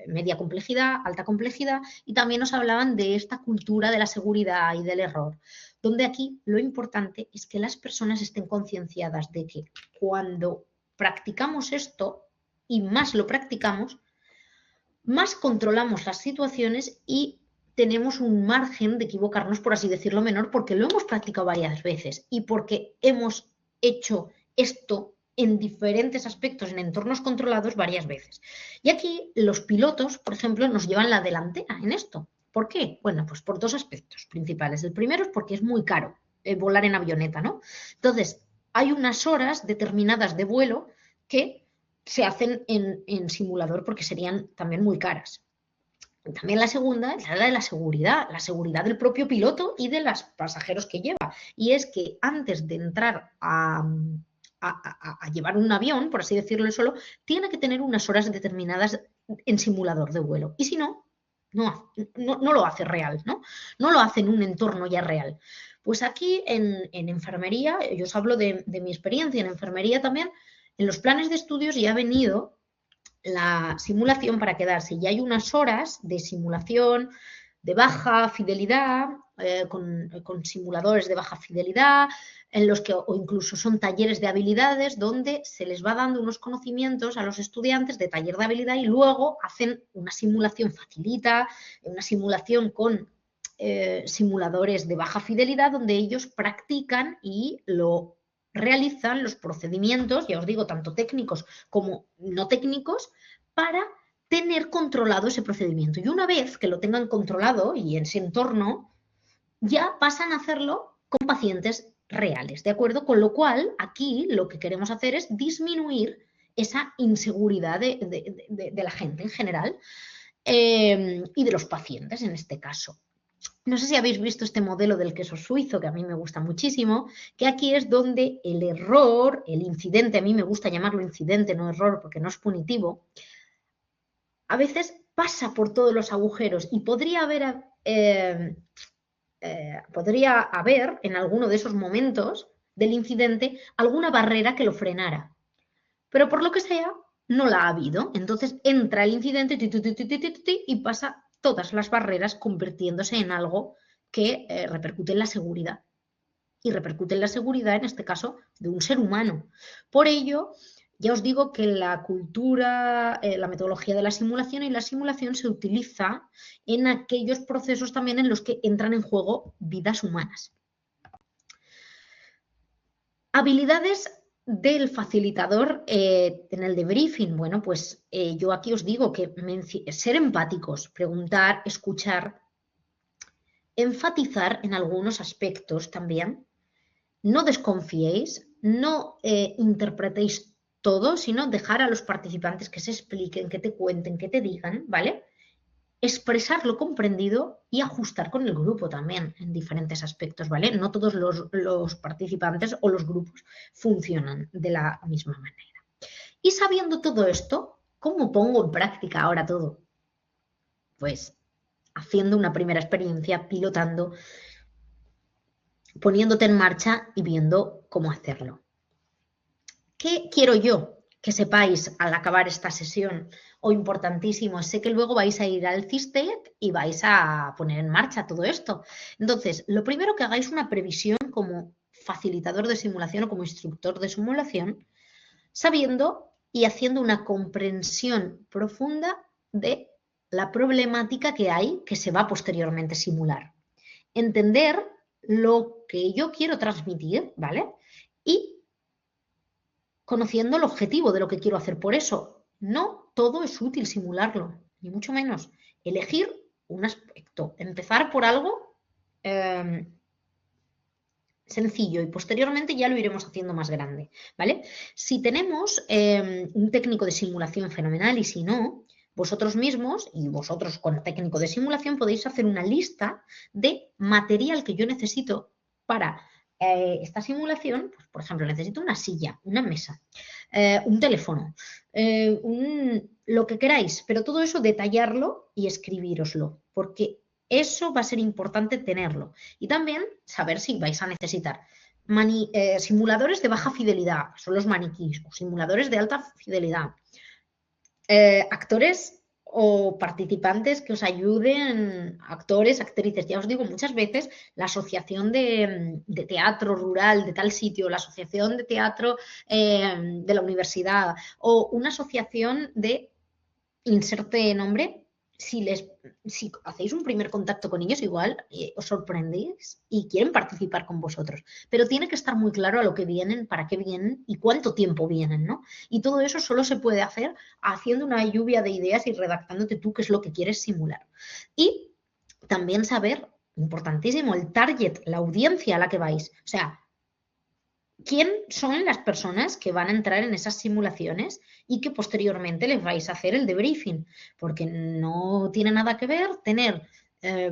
media complejidad, alta complejidad, y también os hablaban de esta cultura de la seguridad y del error, donde aquí lo importante es que las personas estén concienciadas de que cuando practicamos esto, y más lo practicamos, más controlamos las situaciones y tenemos un margen de equivocarnos, por así decirlo, menor, porque lo hemos practicado varias veces y porque hemos hecho esto en diferentes aspectos, en entornos controlados varias veces. Y aquí los pilotos, por ejemplo, nos llevan la delantera en esto. ¿Por qué? Bueno, pues por dos aspectos principales. El primero es porque es muy caro volar en avioneta, ¿no? Entonces, hay unas horas determinadas de vuelo que se hacen en simulador porque serían también muy caras. También la segunda es la de la seguridad del propio piloto y de los pasajeros que lleva. Y es que antes de entrar a llevar un avión, por así decirlo solo, tiene que tener unas horas determinadas en simulador de vuelo. Y si no, no lo hace real, ¿no? No lo hace en un entorno ya real. Pues aquí en enfermería, yo os hablo de mi experiencia en enfermería también, en los planes de estudios ya ha venido la simulación para quedarse. Y hay unas horas de simulación de baja fidelidad, con simuladores de baja fidelidad, en los que, o incluso son talleres de habilidades, donde se les va dando unos conocimientos a los estudiantes de taller de habilidad y luego hacen una simulación facilita, una simulación con simuladores de baja fidelidad, donde ellos practican y lo realizan los procedimientos, ya os digo, tanto técnicos como no técnicos, para tener controlado ese procedimiento. Y una vez que lo tengan controlado y en ese entorno, ya pasan a hacerlo con pacientes reales, ¿de acuerdo? Con lo cual, aquí lo que queremos hacer es disminuir esa inseguridad de la gente en general y de los pacientes en este caso. No sé si habéis visto este modelo del queso suizo, que a mí me gusta muchísimo, que aquí es donde el error, el incidente, a mí me gusta llamarlo incidente, no error, porque no es punitivo, a veces pasa por todos los agujeros y podría haber en alguno de esos momentos del incidente alguna barrera que lo frenara. Pero por lo que sea, no la ha habido. Entonces entra el incidente y pasa todas las barreras convirtiéndose en algo que repercute en la seguridad. Y repercute en la seguridad, en este caso, de un ser humano. Por ello, ya os digo que la cultura, la metodología de la simulación y la simulación se utiliza en aquellos procesos también en los que entran en juego vidas humanas. Habilidades del facilitador en el debriefing. Bueno, pues yo aquí os digo que ser empáticos, preguntar, escuchar, enfatizar en algunos aspectos también. No desconfiéis, no interpretéis todo, sino dejar a los participantes que se expliquen, que te cuenten, que te digan, ¿vale? Expresar lo comprendido y ajustar con el grupo también en diferentes aspectos, ¿vale? No todos los participantes o los grupos funcionan de la misma manera. Y sabiendo todo esto, ¿cómo pongo en práctica ahora todo? Pues haciendo una primera experiencia, pilotando, poniéndote en marcha y viendo cómo hacerlo. ¿Qué quiero yo que sepáis al acabar esta sesión? O importantísimo, sé que luego vais a ir al CISTEC y vais a poner en marcha todo esto. Entonces, lo primero que hagáis una previsión como facilitador de simulación o como instructor de simulación, sabiendo y haciendo una comprensión profunda de la problemática que hay que se va posteriormente a simular. Entender lo que yo quiero transmitir, ¿vale? Y conociendo el objetivo de lo que quiero hacer. Por eso, no todo es útil simularlo, ni mucho menos. Elegir un aspecto, empezar por algo sencillo y posteriormente ya lo iremos haciendo más grande, ¿vale? Si tenemos un técnico de simulación fenomenal y si no, vosotros mismos y vosotros con el técnico de simulación podéis hacer una lista de material que yo necesito para esta simulación. Pues, por ejemplo, necesito una silla, una mesa, un teléfono, lo que queráis, pero todo eso detallarlo y escribíroslo, porque eso va a ser importante tenerlo. Y también saber si vais a necesitar simuladores de baja fidelidad, son los maniquís, o simuladores de alta fidelidad, actores o participantes que os ayuden, actores, actrices. Ya os digo, muchas veces la asociación de teatro rural de tal sitio, la asociación de teatro de la universidad o una asociación de inserte nombre, si hacéis un primer contacto con ellos, igual os sorprendéis y quieren participar con vosotros. Pero tiene que estar muy claro a lo que vienen, para qué vienen y cuánto tiempo vienen, ¿no? Y todo eso solo se puede hacer haciendo una lluvia de ideas y redactándote tú qué es lo que quieres simular. Y también saber, importantísimo, el target, la audiencia a la que vais. O sea, ¿quién son las personas que van a entrar en esas simulaciones y que posteriormente les vais a hacer el debriefing? Porque no tiene nada que ver tener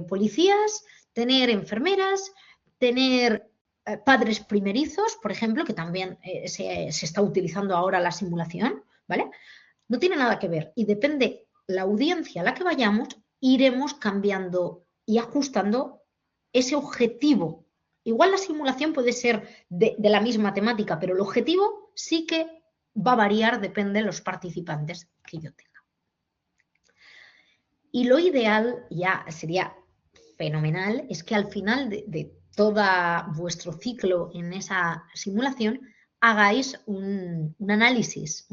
policías, tener enfermeras, tener padres primerizos, por ejemplo, que también se está utilizando ahora la simulación, ¿vale? No tiene nada que ver y depende la audiencia a la que vayamos, iremos cambiando y ajustando ese objetivo. Igual la simulación puede ser de la misma temática, pero el objetivo sí que va a variar, depende de los participantes que yo tenga. Y lo ideal, ya sería fenomenal, es que al final de todo vuestro ciclo en esa simulación hagáis un análisis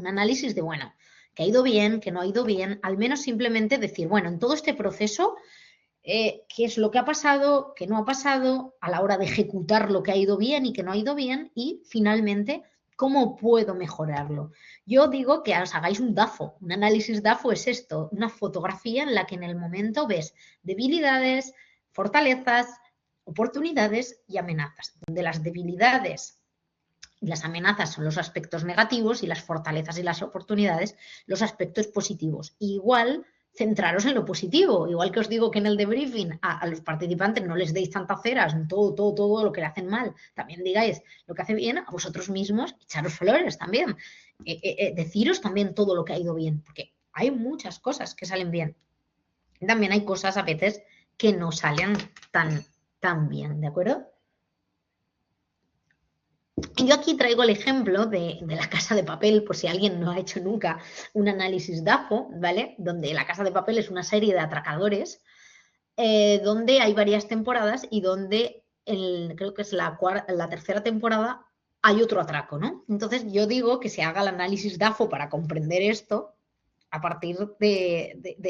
de, bueno, que ha ido bien, que no ha ido bien, al menos simplemente decir, bueno, en todo este proceso, qué es lo que ha pasado, qué no ha pasado, a la hora de ejecutar lo que ha ido bien y que no ha ido bien, y finalmente ¿Cómo puedo mejorarlo? Yo digo que os hagáis un DAFO. Un análisis DAFO es esto, una fotografía en la que en el momento ves debilidades, fortalezas, oportunidades y amenazas, donde las debilidades y las amenazas son los aspectos negativos y las fortalezas y las oportunidades los aspectos positivos. Igual, centraros en lo positivo, igual que os digo que en el debriefing a los participantes no les deis tantas ceras en todo lo que le hacen mal, también digáis lo que hace bien, a vosotros mismos echaros flores también, deciros también todo lo que ha ido bien, porque hay muchas cosas que salen bien. También hay cosas a veces que no salen tan bien, ¿de acuerdo? Yo aquí traigo el ejemplo de La Casa de Papel, por si alguien no ha hecho nunca un análisis DAFO, ¿vale? Donde La Casa de Papel es una serie de atracadores, donde hay varias temporadas y donde creo que es la tercera temporada hay otro atraco, ¿no? Entonces yo digo que se haga el análisis DAFO para comprender esto a partir del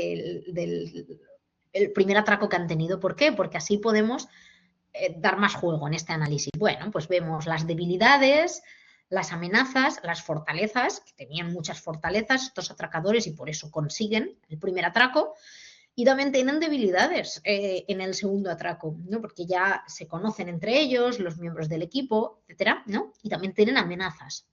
primer atraco que han tenido. ¿Por qué? Porque así podemos dar más juego en este análisis. Bueno, pues vemos las debilidades, las amenazas, las fortalezas, que tenían muchas fortalezas estos atracadores y por eso consiguen el primer atraco, y también tienen debilidades en el segundo atraco, ¿no? Porque ya se conocen entre ellos, los miembros del equipo, etcétera, ¿no? Y también tienen amenazas.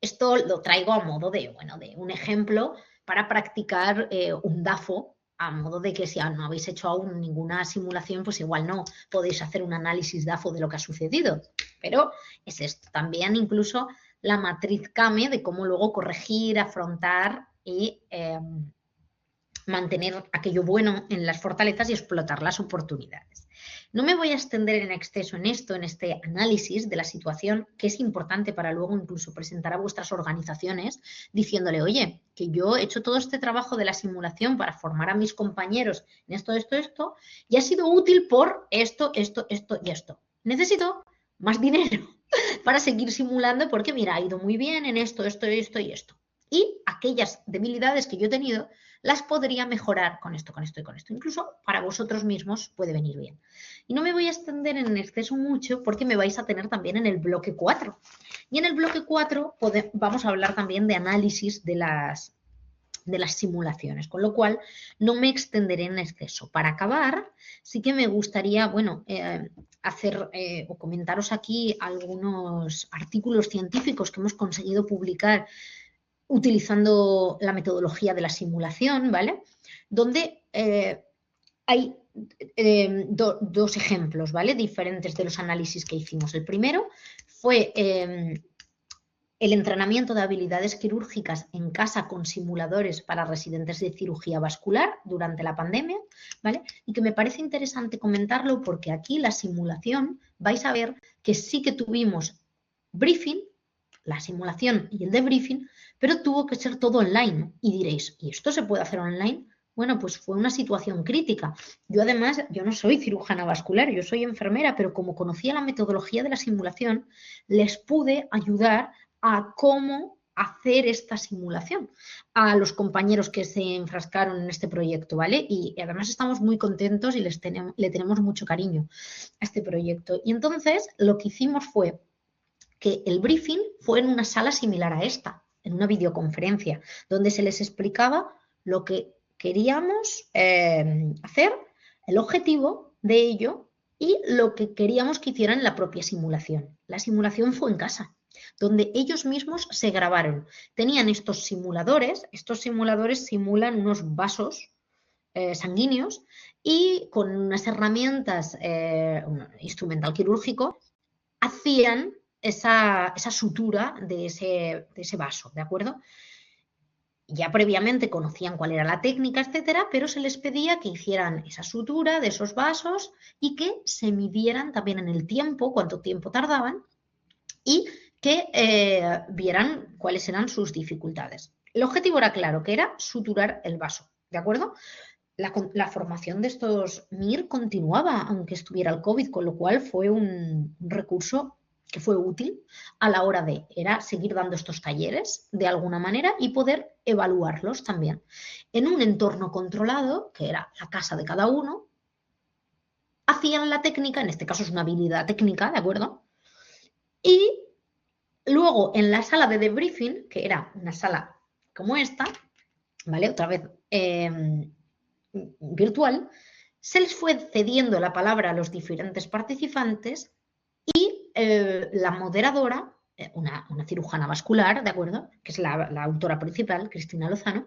Esto lo traigo a modo de un ejemplo para practicar un DAFO, a modo de que si no habéis hecho aún ninguna simulación, pues igual no podéis hacer un análisis DAFO de lo que ha sucedido. Pero es esto también, incluso la matriz CAME de cómo luego corregir, afrontar y mantener aquello bueno en las fortalezas y explotar las oportunidades. No me voy a extender en exceso en esto, en este análisis de la situación, que es importante para luego incluso presentar a vuestras organizaciones diciéndole, oye, que yo he hecho todo este trabajo de la simulación para formar a mis compañeros en esto, y ha sido útil por esto y esto. Necesito más dinero para seguir simulando porque, mira, ha ido muy bien en esto y esto. Y aquellas debilidades que yo he tenido las podría mejorar con esto y con esto. Incluso para vosotros mismos puede venir bien. Y no me voy a extender en exceso mucho porque me vais a tener también en el bloque 4. Y en el bloque 4 vamos a hablar también de análisis de las simulaciones, con lo cual no me extenderé en exceso. Para acabar, sí que me gustaría, hacer o comentaros aquí algunos artículos científicos que hemos conseguido publicar utilizando la metodología de la simulación, ¿vale? Donde hay dos ejemplos, ¿vale? Diferentes de los análisis que hicimos. El primero fue el entrenamiento de habilidades quirúrgicas en casa con simuladores para residentes de cirugía vascular durante la pandemia, ¿vale? Y que me parece interesante comentarlo porque aquí la simulación vais a ver que sí que tuvimos briefing, la simulación y el debriefing, pero tuvo que ser todo online. Y diréis, ¿y esto se puede hacer online? Bueno, pues fue una situación crítica. Yo además, yo no soy cirujana vascular, yo soy enfermera, pero como conocía la metodología de la simulación, les pude ayudar a cómo hacer esta simulación a los compañeros que se enfrascaron en este proyecto, ¿vale? Y además estamos muy contentos y le tenemos mucho cariño a este proyecto. Y entonces lo que hicimos fue que el briefing fue en una sala similar a esta, en una videoconferencia, donde se les explicaba lo que queríamos hacer, el objetivo de ello y lo que queríamos que hicieran en la propia simulación. La simulación fue en casa, donde ellos mismos se grabaron. Tenían estos simuladores simulan unos vasos sanguíneos y con unas herramientas, un instrumental quirúrgico, hacían esa sutura de ese vaso, ¿de acuerdo? Ya previamente conocían cuál era la técnica, etcétera, pero se les pedía que hicieran esa sutura de esos vasos y que se midieran también en el tiempo, cuánto tiempo tardaban, y que vieran cuáles eran sus dificultades. El objetivo era claro, que era suturar el vaso, ¿de acuerdo? La formación de estos MIR continuaba, aunque estuviera el COVID, con lo cual fue un recurso que fue útil a la hora de seguir dando estos talleres de alguna manera y poder evaluarlos también. En un entorno controlado, que era la casa de cada uno, hacían la técnica, en este caso es una habilidad técnica, ¿de acuerdo? Y Luego, en la sala de debriefing, que era una sala como esta, ¿vale? Otra vez virtual, se les fue cediendo la palabra a los diferentes participantes y la moderadora, una cirujana vascular, ¿de acuerdo? Que es la autora principal, Cristina Lozano,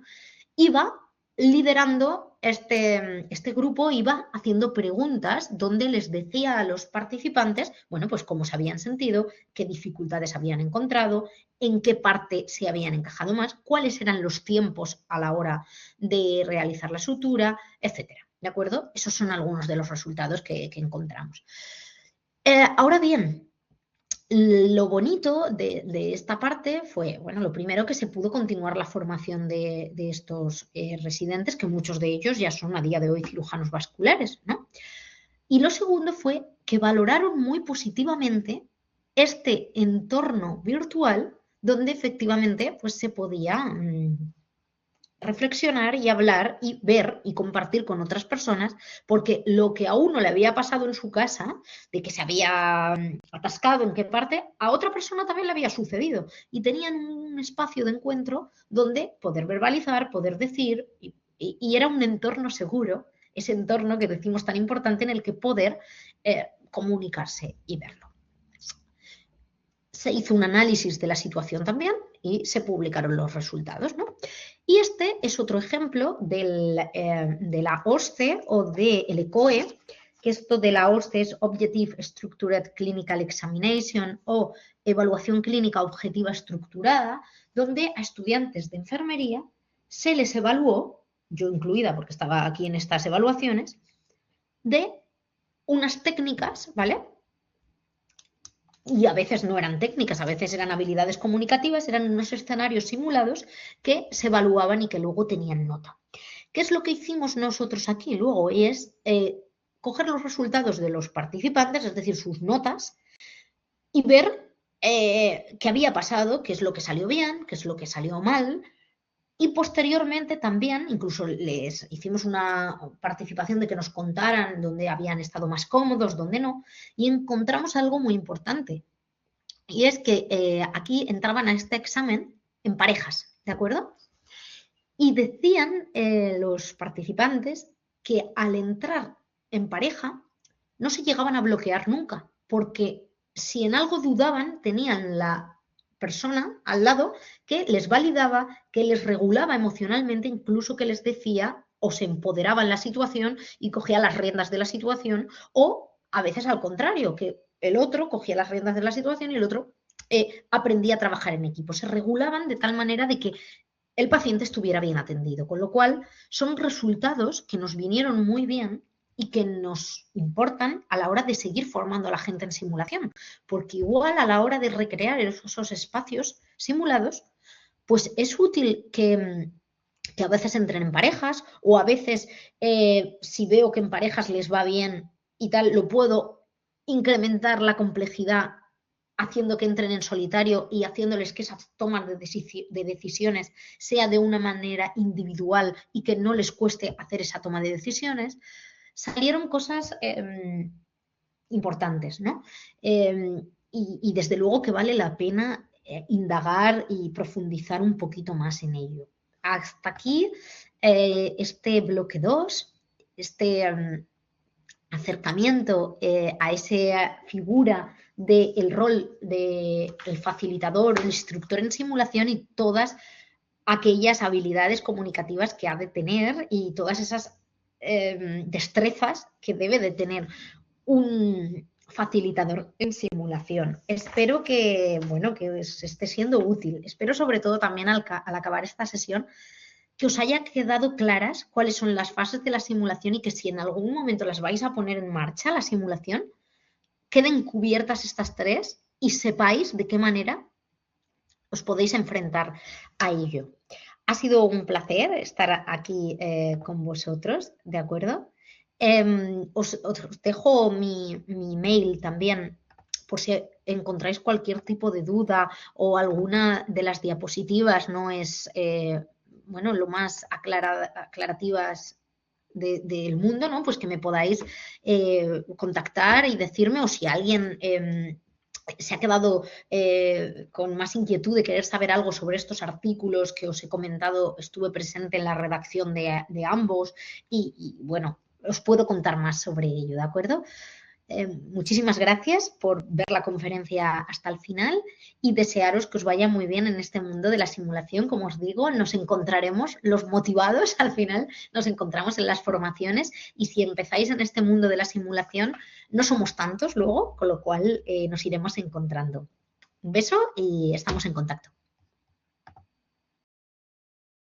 iba liderando este grupo, iba haciendo preguntas donde les decía a los participantes, bueno, pues cómo se habían sentido, qué dificultades habían encontrado, en qué parte se habían encajado más, cuáles eran los tiempos a la hora de realizar la sutura, etcétera. ¿De acuerdo? Esos son algunos de los resultados que encontramos. Ahora bien, lo bonito de esta parte fue, bueno, lo primero que se pudo continuar la formación de estos residentes, que muchos de ellos ya son a día de hoy cirujanos vasculares, ¿no? Y lo segundo fue que valoraron muy positivamente este entorno virtual donde efectivamente pues, se podía reflexionar y hablar y ver y compartir con otras personas, porque lo que a uno le había pasado en su casa, de que se había atascado en qué parte, a otra persona también le había sucedido y tenían un espacio de encuentro donde poder verbalizar, poder decir y era un entorno seguro, ese entorno que decimos tan importante en el que poder comunicarse y verlo. Se hizo un análisis de la situación también y se publicaron los resultados, ¿no? Y este es otro ejemplo de la OSCE o del ECOE, que esto de la OSCE es Objective Structured Clinical Examination o Evaluación Clínica Objetiva Estructurada, donde a estudiantes de enfermería se les evaluó, yo incluida porque estaba aquí en estas evaluaciones, de unas técnicas, ¿vale? Y a veces no eran técnicas, a veces eran habilidades comunicativas, eran unos escenarios simulados que se evaluaban y que luego tenían nota. ¿Qué es lo que hicimos nosotros aquí luego? Y es coger los resultados de los participantes, es decir, sus notas, y ver qué había pasado, qué es lo que salió bien, qué es lo que salió mal. Y posteriormente también, incluso les hicimos una participación de que nos contaran dónde habían estado más cómodos, dónde no, y encontramos algo muy importante. Y es que aquí entraban a este examen en parejas, ¿de acuerdo? Y decían los participantes que al entrar en pareja no se llegaban a bloquear nunca, porque si en algo dudaban, tenían la persona al lado que les validaba, que les regulaba emocionalmente, incluso que les decía o se empoderaba en la situación y cogía las riendas de la situación, o a veces al contrario, que el otro cogía las riendas de la situación y el otro aprendía a trabajar en equipo. Se regulaban de tal manera de que el paciente estuviera bien atendido, con lo cual son resultados que nos vinieron muy bien y que nos importan a la hora de seguir formando a la gente en simulación, porque igual a la hora de recrear esos espacios simulados, pues es útil que a veces entren en parejas o a veces si veo que en parejas les va bien y tal, lo puedo incrementar la complejidad haciendo que entren en solitario y haciéndoles que esas tomas de decisiones sea de una manera individual y que no les cueste hacer esa toma de decisiones, salieron cosas importantes, ¿no? Y desde luego que vale la pena indagar y profundizar un poquito más en ello. Hasta aquí este bloque 2, este acercamiento a esa figura del rol del facilitador, el instructor en simulación y todas aquellas habilidades comunicativas que ha de tener y todas esas destrezas que debe de tener un facilitador en simulación. Espero que, bueno, que os esté siendo útil. Espero sobre todo también al acabar esta sesión que os haya quedado claras cuáles son las fases de la simulación y que si en algún momento las vais a poner en marcha, la simulación, queden cubiertas estas tres y sepáis de qué manera os podéis enfrentar a ello. Ha sido un placer estar aquí con vosotros, ¿de acuerdo? Os dejo mi mail también por si encontráis cualquier tipo de duda o alguna de las diapositivas no es bueno, lo más aclarativas del mundo, ¿no? Pues que me podáis contactar y decirme o si alguien se ha quedado con más inquietud de querer saber algo sobre estos artículos que os he comentado, estuve presente en la redacción de ambos y, bueno, os puedo contar más sobre ello, ¿de acuerdo? Muchísimas gracias por ver la conferencia hasta el final y desearos que os vaya muy bien en este mundo de la simulación. Como os digo, nos encontraremos los motivados, al final nos encontramos en las formaciones y si empezáis en este mundo de la simulación, no somos tantos luego, con lo cual nos iremos encontrando. Un beso y estamos en contacto.